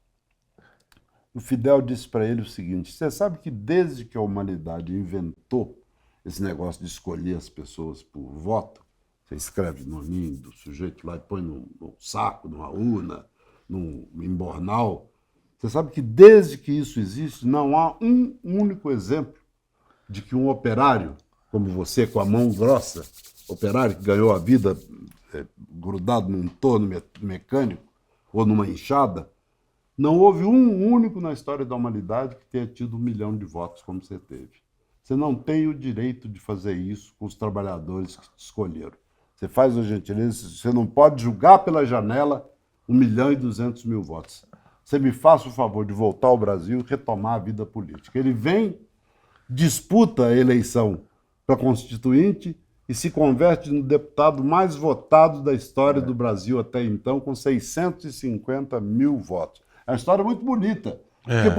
O Fidel disse para ele o seguinte: você sabe que desde que a humanidade inventou esse negócio de escolher as pessoas por voto, você escreve o nome do sujeito lá e põe num saco, numa urna, num embornal. Você sabe que desde que isso existe, não há um único exemplo de que um operário, como você, com a mão grossa, operário que ganhou a vida grudado num torno mecânico ou numa enxada, não houve um único na história da humanidade que tenha tido 1 milhão de votos como você teve. Você não tem o direito de fazer isso com os trabalhadores que te escolheram. Você faz a gentileza, você não pode julgar pela janela 1.200.000 votos. Você me faça o favor de voltar ao Brasil e retomar a vida política. Ele vem, disputa a eleição para constituinte e se converte no deputado mais votado da história do Brasil até então, com 650.000 votos. É uma história muito bonita, porque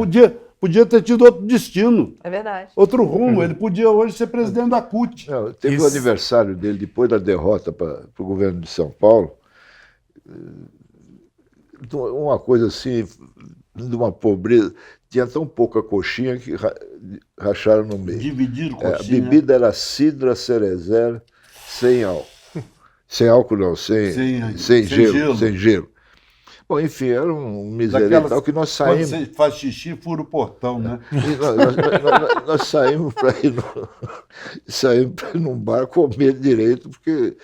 podia ter tido outro destino, É verdade. outro rumo. Ele podia hoje ser presidente da CUT. Não, teve Isso. o aniversário dele, depois da derrota para o governo de São Paulo, uma coisa assim, de uma pobreza, tinha tão pouca coxinha que racharam no meio. Dividir A coxinha. bebida era cidra cerezer sem álcool. Sem álcool não, sem gelo, sem gelo. Bom, enfim, era um miserável tal que nós Quando saímos. você faz xixi, fura o portão, né? E nós saímos para ir num bar comer direito, porque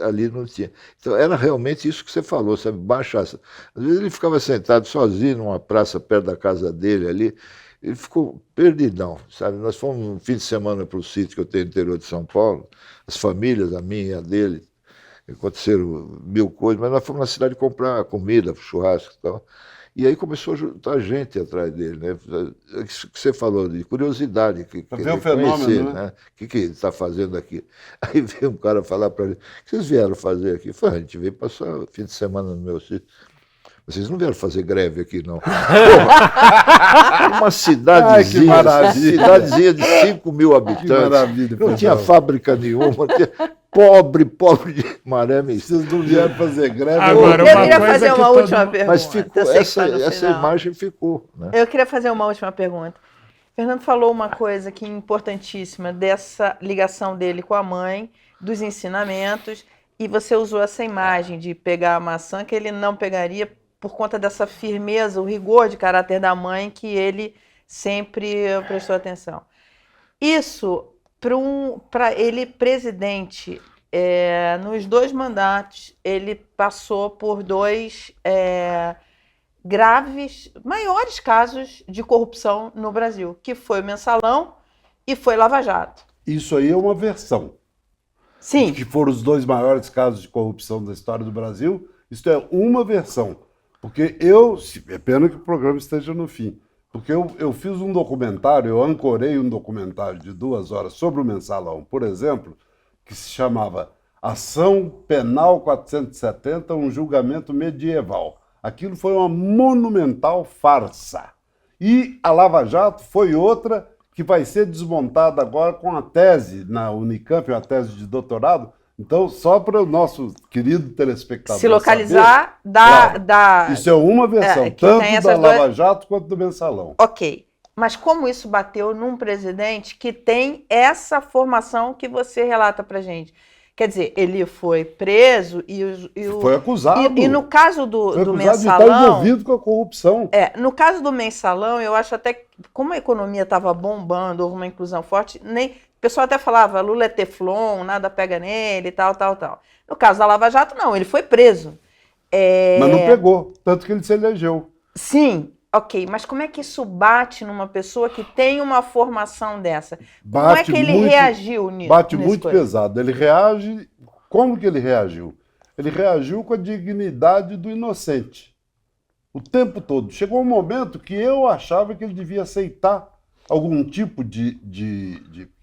ali não tinha. Então, era realmente isso que você falou, sabe? Baixaça. Às vezes ele ficava sentado sozinho numa praça perto da casa dele ali, ele ficou perdidão, sabe? Nós fomos um fim de semana para o sítio que eu tenho no interior de São Paulo, as famílias, a minha e a dele, aconteceram 1000 coisas, mas nós fomos na cidade comprar comida, churrasco e tal. E aí começou a juntar gente atrás dele, né? Isso que você falou de curiosidade, Pra ver o fenômeno, né? O que ele está fazendo aqui? Aí veio um cara falar para ele: o que vocês vieram fazer aqui? Eu falei: a gente veio passar o fim de semana no meu sítio. Vocês não vieram fazer greve aqui, não. Porra, uma cidadezinha, Ai, que maravilha. cidadezinha de 5.000 habitantes. maravilha, Não tinha Fernando. fábrica nenhuma. Pobre de maré mexicana. Vocês não vieram fazer greve. Agora, Eu uma queria coisa fazer que uma todo última mundo- pergunta. Mas ficou, Eu sei que tá no essa final. imagem ficou. Né? Eu queria fazer uma última pergunta. Fernando falou uma coisa que é importantíssima dessa ligação dele com a mãe, dos ensinamentos, e você usou essa imagem de pegar a maçã que ele não pegaria por conta dessa firmeza, o rigor de caráter da mãe que ele sempre prestou atenção. Isso, para ele presidente, nos 2 mandatos, ele passou por 2 graves, maiores casos de corrupção no Brasil, que foi o Mensalão e foi Lava Jato. Isso aí é uma versão. Sim, Que foram os 2 maiores casos de corrupção da história do Brasil. Isso é uma versão. Porque é pena que o programa esteja no fim, porque eu fiz um documentário, eu ancorei um documentário de 2 horas sobre o Mensalão, por exemplo, que se chamava Ação Penal 470, um julgamento medieval. Aquilo foi uma monumental farsa. E a Lava Jato foi outra que vai ser desmontada agora com a tese na Unicamp, uma tese de doutorado. Então, só para o nosso querido telespectador Se localizar claro, isso é uma versão, tanto da Lava Jato quanto do Mensalão. Ok. Mas como isso bateu num presidente que tem essa formação que você relata pra gente? Quer dizer, ele foi preso foi acusado. E no caso do Mensalão... de estar envolvido com a corrupção. No caso do Mensalão, eu acho até que, como a economia estava bombando, houve uma inclusão forte, o pessoal até falava, Lula é teflon, nada pega nele, tal. No caso da Lava Jato, não, ele foi preso. Mas não pegou, tanto que ele se elegeu. Sim, ok, mas como é que isso bate numa pessoa que tem uma formação dessa? Como é que ele reagiu nisso? Bate muito pesado. Ele reage... Como que ele reagiu? Ele reagiu com a dignidade do inocente. O tempo todo. Chegou um momento que eu achava que ele devia aceitar algum tipo de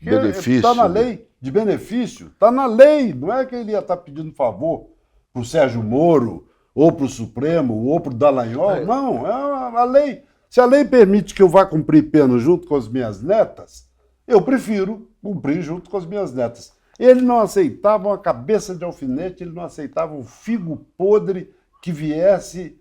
benefício. Está na lei, de benefício. Está na lei. Não é que ele ia estar pedindo favor para o Sérgio Moro, ou para o Supremo, ou para o Dallagnol. Não, é a lei. Se a lei permite que eu vá cumprir pena junto com as minhas netas, eu prefiro cumprir junto com as minhas netas. Ele não aceitava uma cabeça de alfinete, ele não aceitava um figo podre que viesse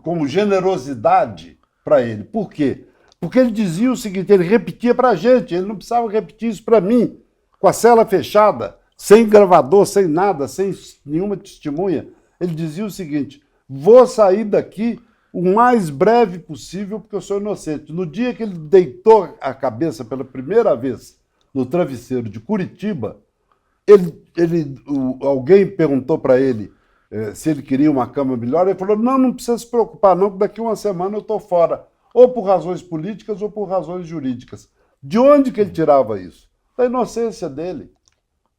como generosidade para ele. Por quê? Porque ele dizia o seguinte, ele repetia para a gente, ele não precisava repetir isso para mim, com a cela fechada, sem gravador, sem nada, sem nenhuma testemunha. Ele dizia o seguinte, vou sair daqui o mais breve possível porque eu sou inocente. No dia que ele deitou a cabeça pela primeira vez no travesseiro de Curitiba, alguém perguntou para ele se ele queria uma cama melhor, ele falou, não precisa se preocupar não, que daqui uma semana eu estou fora, ou por razões políticas ou por razões jurídicas. De onde que ele tirava isso? Da inocência dele,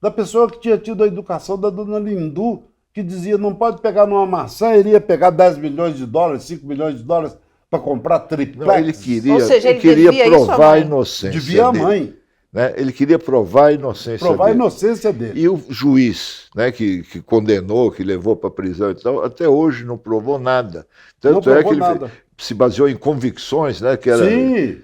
da pessoa que tinha tido a educação da dona Lindu, que dizia não pode pegar numa maçã, ele ia pegar 10 milhões de dólares, 5 milhões de dólares para comprar triplex. Não, ele queria, ou seja, ele queria provar a inocência devia a dele. Mãe. Né? Ele queria provar a inocência provar dele. A inocência dele. E o juiz, né, que condenou, que levou para a prisão e tal, até hoje não provou nada. Tanto é que ele se baseou em convicções, né, que era... Sim.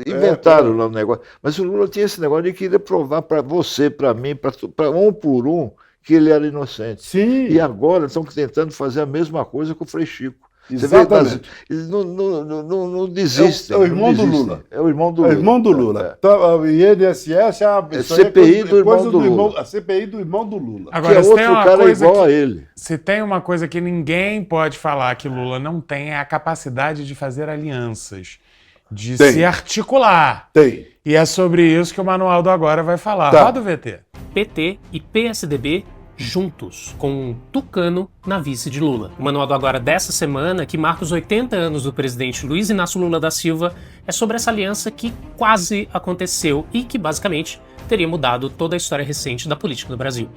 Inventaram lá o negócio. Mas o Lula tinha esse negócio de querer provar para você, para mim, para um por um, que ele era inocente. Sim. E agora estão tentando fazer a mesma coisa com o Frei Chico. Exatamente. Eles não desistem. É o irmão do Lula. É o irmão do Lula. É o irmão do Lula. Então, o INSS é a CPI do irmão do Lula. A CPI do irmão do Lula. Agora, que é outro cara igual a ele. Se tem uma coisa que ninguém pode falar que Lula não tem, é a capacidade de fazer alianças, de se articular. Tem. E é sobre isso que o Manualdo agora vai falar. Tá. Roda o VT. PT e PSDB juntos, com um tucano na vice de Lula. O Manual do Agora dessa semana, que marca os 80 anos do presidente Luiz Inácio Lula da Silva, é sobre essa aliança que quase aconteceu e que, basicamente, teria mudado toda a história recente da política do Brasil.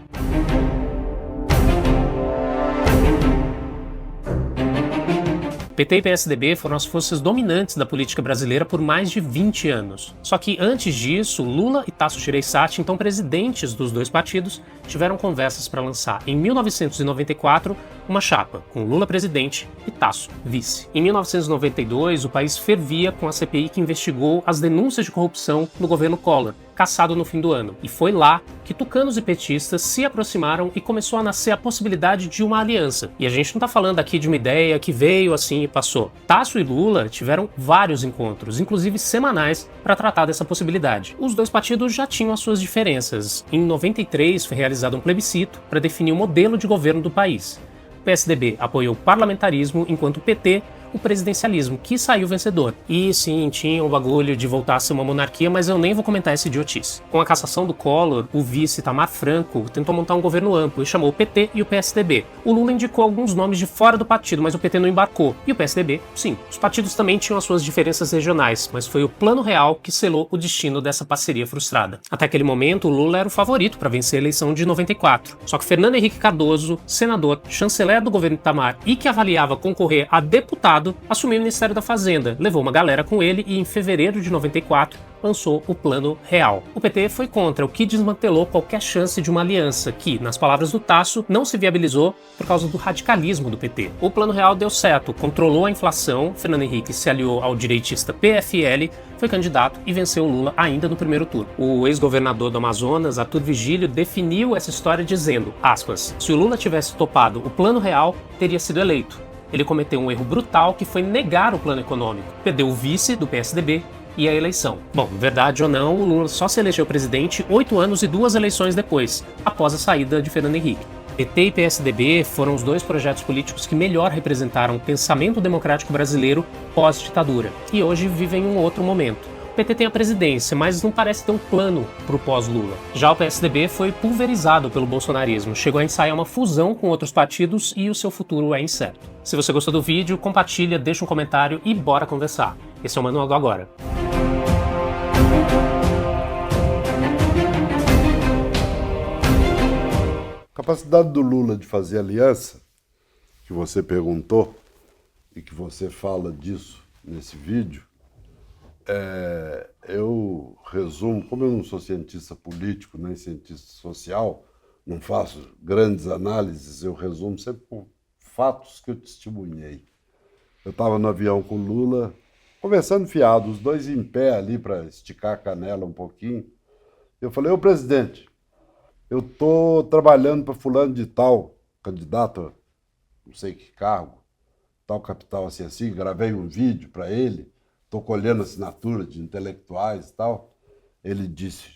PT e PSDB foram as forças dominantes da política brasileira por mais de 20 anos. Só que antes disso, Lula e Tasso Gereissati, então presidentes dos dois partidos, tiveram conversas para lançar, em 1994, uma chapa, com Lula presidente e Tasso vice. Em 1992, o país fervia com a CPI que investigou as denúncias de corrupção no governo Collor, cassado no fim do ano. E foi lá que tucanos e petistas se aproximaram e começou a nascer a possibilidade de uma aliança. E a gente não tá falando aqui de uma ideia que veio assim e passou. Tasso e Lula tiveram vários encontros, inclusive semanais, para tratar dessa possibilidade. Os dois partidos já tinham as suas diferenças. Em 93 foi realizado um plebiscito para definir o modelo de governo do país. O PSDB apoiou o parlamentarismo, enquanto o PT o presidencialismo, que saiu vencedor. E sim, tinha um bagulho de voltar a ser uma monarquia, mas eu nem vou comentar essa idiotice. Com a cassação do Collor, o vice Itamar Franco tentou montar um governo amplo e chamou o PT e o PSDB. O Lula indicou alguns nomes de fora do partido, mas o PT não embarcou. E o PSDB, sim. Os partidos também tinham as suas diferenças regionais, mas foi o Plano Real que selou o destino dessa parceria frustrada. Até aquele momento, o Lula era o favorito para vencer a eleição de 94. Só que Fernando Henrique Cardoso, senador, chanceler do governo Itamar e que avaliava concorrer a deputado deputado, assumiu o Ministério da Fazenda, levou uma galera com ele e, em fevereiro de 94, lançou o Plano Real. O PT foi contra, o que desmantelou qualquer chance de uma aliança que, nas palavras do Tasso, não se viabilizou por causa do radicalismo do PT. O Plano Real deu certo, controlou a inflação, Fernando Henrique se aliou ao direitista PFL, foi candidato e venceu Lula ainda no primeiro turno. O ex-governador do Amazonas, Arthur Vigílio, definiu essa história dizendo, aspas, se o Lula tivesse topado o Plano Real, teria sido eleito. Ele cometeu um erro brutal que foi negar o plano econômico. Perdeu o vice do PSDB e a eleição. Bom, verdade ou não, o Lula só se elegeu presidente 8 anos e 2 eleições depois, após a saída de Fernando Henrique. PT e PSDB foram os 2 projetos políticos que melhor representaram o pensamento democrático brasileiro pós-ditadura, e hoje vivem um outro momento. O PT tem a presidência, mas não parece ter um plano para o pós-Lula. Já o PSDB foi pulverizado pelo bolsonarismo, chegou a ensaiar uma fusão com outros partidos e o seu futuro é incerto. Se você gostou do vídeo, compartilha, deixa um comentário e bora conversar. Esse é o Manual do Agora. A capacidade do Lula de fazer aliança, que você perguntou e que você fala disso nesse vídeo, eu resumo, como eu não sou cientista político nem cientista social, não faço grandes análises, eu resumo sempre por fatos que eu testemunhei. Eu estava no avião com o Lula, conversando fiado, os 2 em pé ali para esticar a canela um pouquinho. Eu falei, ô presidente, eu estou trabalhando para fulano de tal, candidato a não sei que cargo, tal capital assim, gravei um vídeo para ele, estou colhendo assinatura de intelectuais e tal. Ele disse,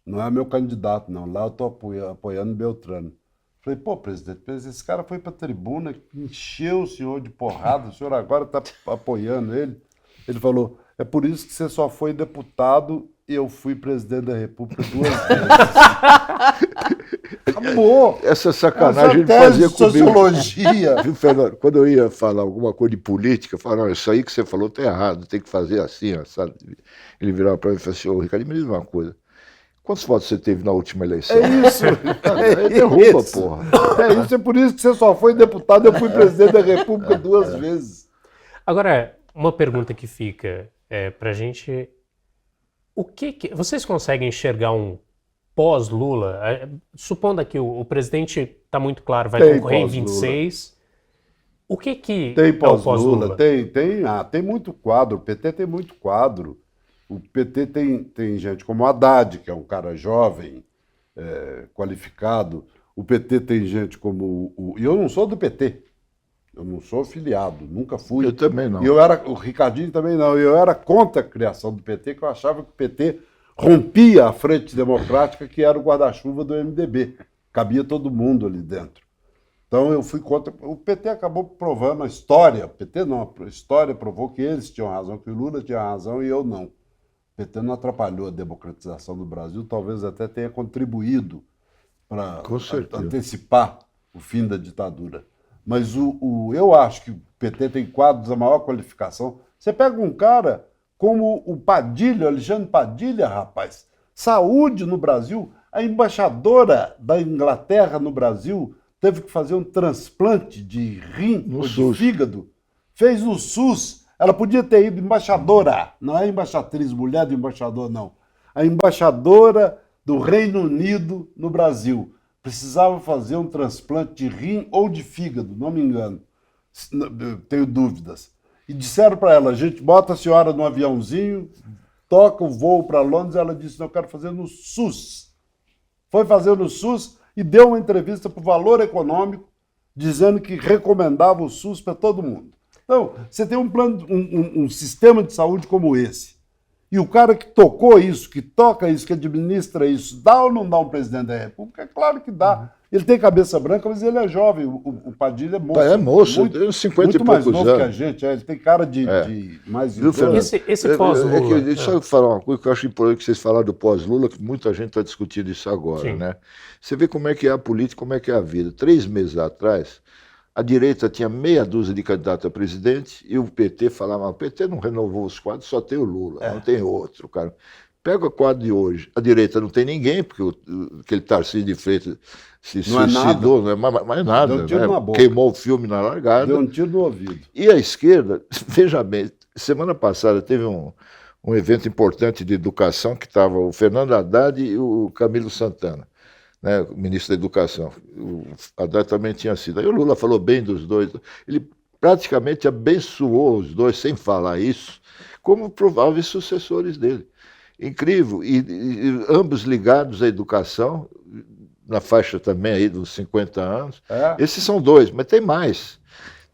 não é meu candidato não, lá eu estou apoiando Beltrano. Falei, pô, presidente, esse cara foi para a tribuna, encheu o senhor de porrada, o senhor agora está apoiando ele. Ele falou, é por isso que você só foi deputado e eu fui presidente da República 2 vezes. Acabou! Essa sacanagem ele tese fazia de comigo. sociologia. Viu, Fernando? Quando eu ia falar alguma coisa de política, eu falava, não, isso aí que você falou tá errado, tem que fazer assim, sabe? Ele virava para mim e falou assim, ô Ricardo, me diz uma coisa. Quantos votos você teve na última eleição? É isso. Aí derruba, porra. É isso, é por isso que você só foi deputado, eu fui presidente da República 2 vezes. Agora, uma pergunta que fica pra gente, vocês conseguem enxergar um pós-Lula? Supondo que o presidente está muito claro, vai concorrer em 26, o que tem é o pós-Lula? pós-Lula? Tem muito quadro, o PT tem muito quadro. O PT tem gente como o Haddad, que é um cara jovem, qualificado. O PT tem gente como E eu não sou do PT. Eu não sou filiado, nunca fui. Eu também não. E o Ricardinho também não. Eu era contra a criação do PT, que eu achava que o PT rompia a frente democrática, que era o guarda-chuva do MDB. Cabia todo mundo ali dentro. Então eu fui contra. O PT acabou provando a história. O PT não, a história provou que eles tinham razão, que o Lula tinha razão e eu não. O PT não atrapalhou a democratização do Brasil, talvez até tenha contribuído para antecipar o fim da ditadura. Mas eu acho que o PT tem quadros da maior qualificação. Você pega um cara como o Padilha, Alexandre Padilha, rapaz, saúde no Brasil, a embaixadora da Inglaterra no Brasil teve que fazer um transplante de rim ou de fígado, fez no SUS. Ela podia ter ido embaixadora, não é embaixatriz, mulher do embaixador, não. A embaixadora do Reino Unido no Brasil. Precisava fazer um transplante de rim ou de fígado, não me engano. Tenho dúvidas. E disseram para ela, a gente bota a senhora no aviãozinho, toca o voo para Londres, ela disse, não, eu quero fazer no SUS. Foi fazer no SUS e deu uma entrevista para o Valor Econômico, dizendo que recomendava o SUS para todo mundo. Então, você tem um plano, um sistema de saúde como esse, e o cara que tocou isso, que toca isso, que administra isso, dá ou não dá um presidente da República? É claro que dá. Ele tem cabeça branca, mas ele é jovem. O Padilha é moço. É moço, tem 50 e poucos mais novo anos. que a gente. Ele tem cara de mais idoso. Esse pós-Lula. Deixa eu falar uma coisa que eu acho importante que vocês falaram do pós-Lula, que muita gente está discutindo isso agora, Sim. né? Você vê como é que é a política, como é que é a vida. 3 meses atrás, a direita tinha meia dúzia de candidatos a presidente e o PT falava, o PT não renovou os quadros, só tem o Lula, não tem outro, cara. Pega o quadro de hoje. À direita não tem ninguém, porque aquele Tarcísio de Freitas se Não é suicidou, não é mais nada. Deu um tiro né? na boca. Queimou o filme na largada. Deu um tiro no ouvido. E a esquerda, veja bem, semana passada teve um evento importante de educação que estava o Fernando Haddad e o Camilo Santana, né, o ministro da Educação. O Haddad também tinha sido. Aí o Lula falou bem dos dois. Ele praticamente abençoou os dois, sem falar isso, como prováveis sucessores dele. Incrível. E ambos ligados à educação, na faixa também aí dos 50 anos. É. Esses são dois, mas tem mais.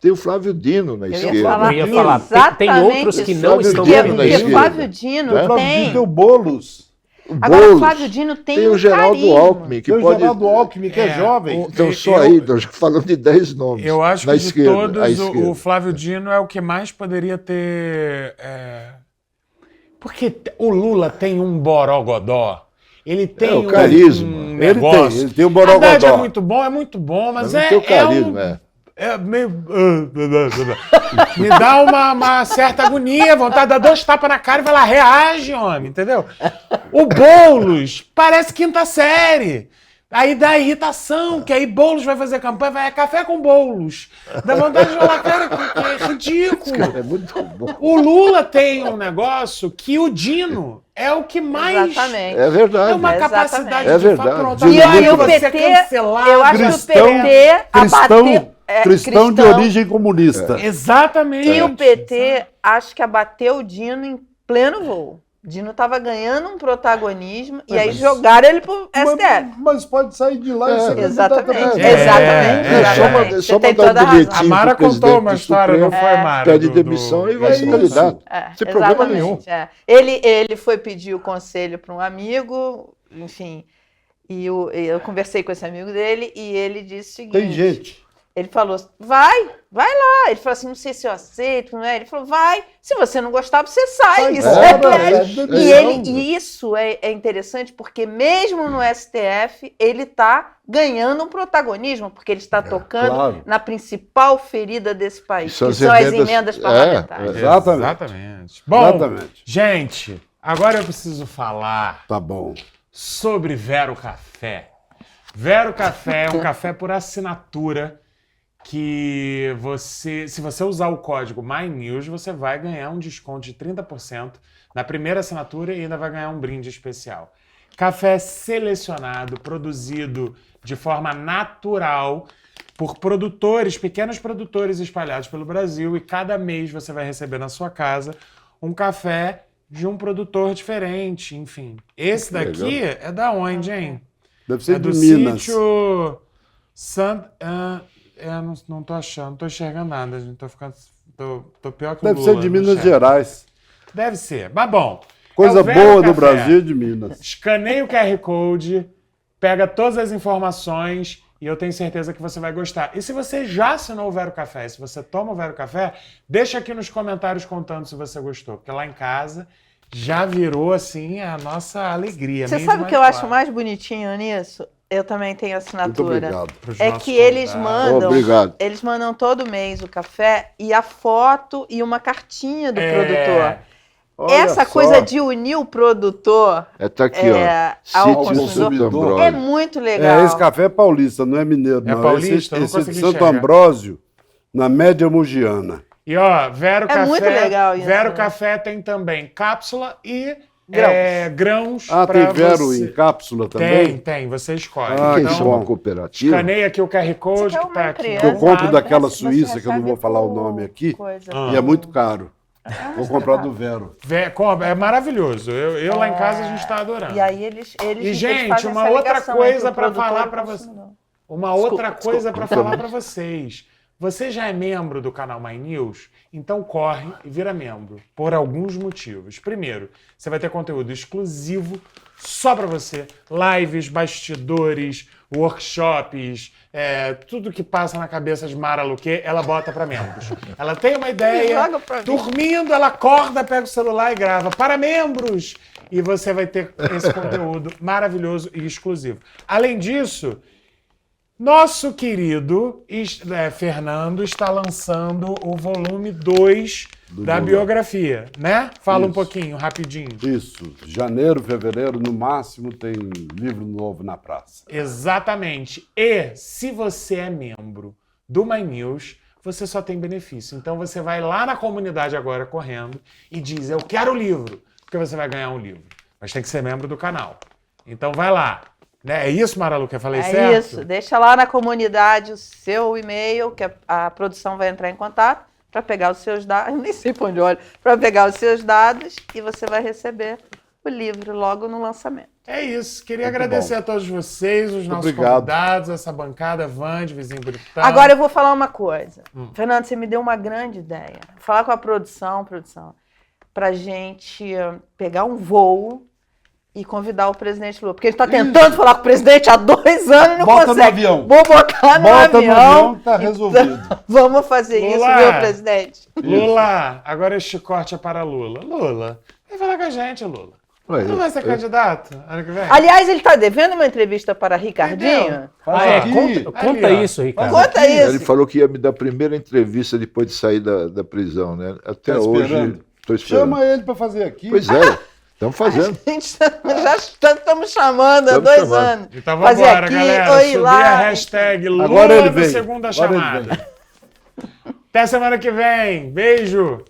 Tem o Flávio Dino na esquerda. Eu ia falar, tem outros que não Flávio estão Dino bem na Porque esquerda. Flávio Dino Né? Flávio tem. Dino deu Boulos. O Agora, Boulos. Flávio Dino tem Tem um o Geraldo carisma. Alckmin, que Tem o pode... Geraldo Alckmin, que é jovem. Então, só aí, nós já falamos de 10 nomes. Eu acho na que de esquerda, à todos, esquerda. o Flávio Dino é o que mais poderia ter... Porque o Lula tem um borogodó. Ele tem o carisma. um Ele negócio. tem, ele tem o Haddad borogodó. é muito bom, mas Mas não tem o carisma, é meio... Me dá uma certa agonia, vontade de dar 2 tapas na cara e falar, reage, homem, entendeu? O Boulos parece quinta série. Aí dá irritação, que aí Boulos vai fazer campanha, vai café com Boulos. Dá vontade de falar, cara, que é ridículo. É muito bom. O Lula tem um negócio que o Dino é o que mais... Exatamente. É verdade. É uma Exatamente. capacidade É de verdade. afrontar E aí o você PT, cancelado. eu acho Cristão- que o PT abateu... Cristão de origem comunista. Exatamente. E o PT, acho que abateu o Dino em pleno voo. Dino estava ganhando um protagonismo e aí jogaram ele pro STF. Mas pode sair de lá e ser Exatamente, candidato a exatamente. É, só Você tem mandar toda a um razão. bilhetinho A Mara pro contou uma presidente história, não Supremo, foi, Mara? pede demissão e vai ser isso. candidato. Sem problema Exatamente, nenhum. é. Ele foi pedir o conselho para um amigo, enfim, e eu conversei com esse amigo dele e ele disse o seguinte... Tem gente. Ele falou, vai lá. Ele falou assim, não sei se eu aceito, não é? Ele falou, vai. Se você não gostar, você sai. Isso fora, é demissão. e isso é interessante porque mesmo no STF ele está ganhando um protagonismo, porque ele está tocando claro. na principal ferida desse país, São que as são as emendas- emendas parlamentares. Exatamente. Bom, Exatamente. gente, agora eu preciso falar Tá bom. sobre Vero Café. Vero Café é um café por assinatura que se você usar o código MyNews, você vai ganhar um desconto de 30% na primeira assinatura e ainda vai ganhar um brinde especial. Café selecionado, produzido de forma natural por produtores, pequenos produtores espalhados pelo Brasil, e cada mês você vai receber na sua casa um café de um produtor diferente, enfim. Esse daqui é da onde, hein? Deve ser É do de Minas. sítio não tô achando, não tô enxergando nada, gente. Tô pior que o Deve Lula. ser de no Minas chat. Gerais. Deve ser, mas bom. Coisa é o Vero boa do Café. Brasil e de Minas. Escaneia o QR Code, pega todas as informações e eu tenho certeza que você vai gostar. E se você já assinou o Vero Café, se você toma o Vero Café, deixa aqui nos comentários contando se você gostou, porque lá em casa já virou, assim, a nossa alegria. Você mês sabe o que eu acho claro. mais bonitinho nisso? Eu também tenho Muito assinatura. obrigado. Pros É nossos que eles convidados. mandam, Obrigado. eles mandam todo mês o café e a foto e uma cartinha do É. produtor. Olha Essa só. coisa de unir o produtor Tá aqui, ao ó. consumidor Santo Ambrósio. é muito legal. Esse café é paulista, não é mineiro. É não. paulista? Eu não Esse de consegui Santo enxergar. Ambrósio, na média mugiana. E ó, Vero Café. muito legal isso, Vero né? Café tem também cápsula e Grãos. grãos. Ah, pra tem Vero você. em cápsula também? Tem, você escolhe. Ah, Quem que são bom. uma cooperativa? Escaneia aqui o QR Code Isso aqui é que uma tá aqui. empresa. Eu compro Exato. daquela Você Suíça, que eu não recebe vou falar o por nome aqui, coisa. Ah. e é muito caro. Vou comprar do Vero. É maravilhoso. Eu lá em casa a gente tá adorando. E aí eles E, gente, fazem uma essa outra ligação coisa entre o pra produtor falar e o pra você. consumidor. Uma outra coisa para falar para vocês. Você já é membro do canal My News? Então corre e vira membro. Por alguns motivos. Primeiro, você vai ter conteúdo exclusivo só para você. Lives, bastidores, workshops, tudo que passa na cabeça de Mara Luque, ela bota para membros. Ela tem uma ideia, Joga pra mim. dormindo, ela acorda, pega o celular e grava. Para membros! E você vai ter esse conteúdo maravilhoso e exclusivo. Além disso, nosso querido Fernando está lançando o volume 2 Da Lula. biografia, né? Fala um Isso. pouquinho, rapidinho. Isso, janeiro, fevereiro, no máximo, tem livro novo na praça. Exatamente. E se você é membro do My News, você só tem benefício. Então você vai lá na comunidade agora correndo e diz, eu quero o livro, porque você vai ganhar um livro. Mas tem que ser membro do canal. Então vai lá. Né? É isso, Maralu, que eu falei certo? É isso. Deixa lá na comunidade o seu e-mail, que a produção vai entrar em contato para pegar os seus dados. Nem sei para onde olha. Para pegar os seus dados e você vai receber o livro logo no lançamento. É isso. Queria Muito agradecer bom. a todos vocês, os nossos Obrigado. convidados, essa bancada, Vande, Vizinho Brutal. Agora eu vou falar uma coisa. Fernando, você me deu uma grande ideia. Falar com a produção, pra gente pegar um voo e convidar o presidente Lula. Porque ele está tentando falar com o presidente há 2 anos e não Bota consegue. no avião. Vou botar no Bota avião. no avião, tá resolvido. Vamos fazer isso, Lula. viu, presidente? Lula, agora este corte é para Lula. Lula, vem falar com a gente, Lula. Ué, Não vai ser candidato ano que vem? Aliás, ele está devendo uma entrevista para Ricardinho. Faz aqui. Conta Ali, ó. isso, Ricardo. Conta Ele isso. falou que ia me dar a primeira entrevista depois de sair da prisão, né? Até Tá hoje, esperando? estou esperando. Chama ele para fazer aqui. Pois é, estamos fazendo. A gente já estamos chamando há Estamos 2 chamando. anos. Então Fazer vambora, aqui, galera. ou ir Subir lá. a hashtag Lula Agora ele do vem. Segunda Agora ele Chamada. Até semana que vem. Beijo.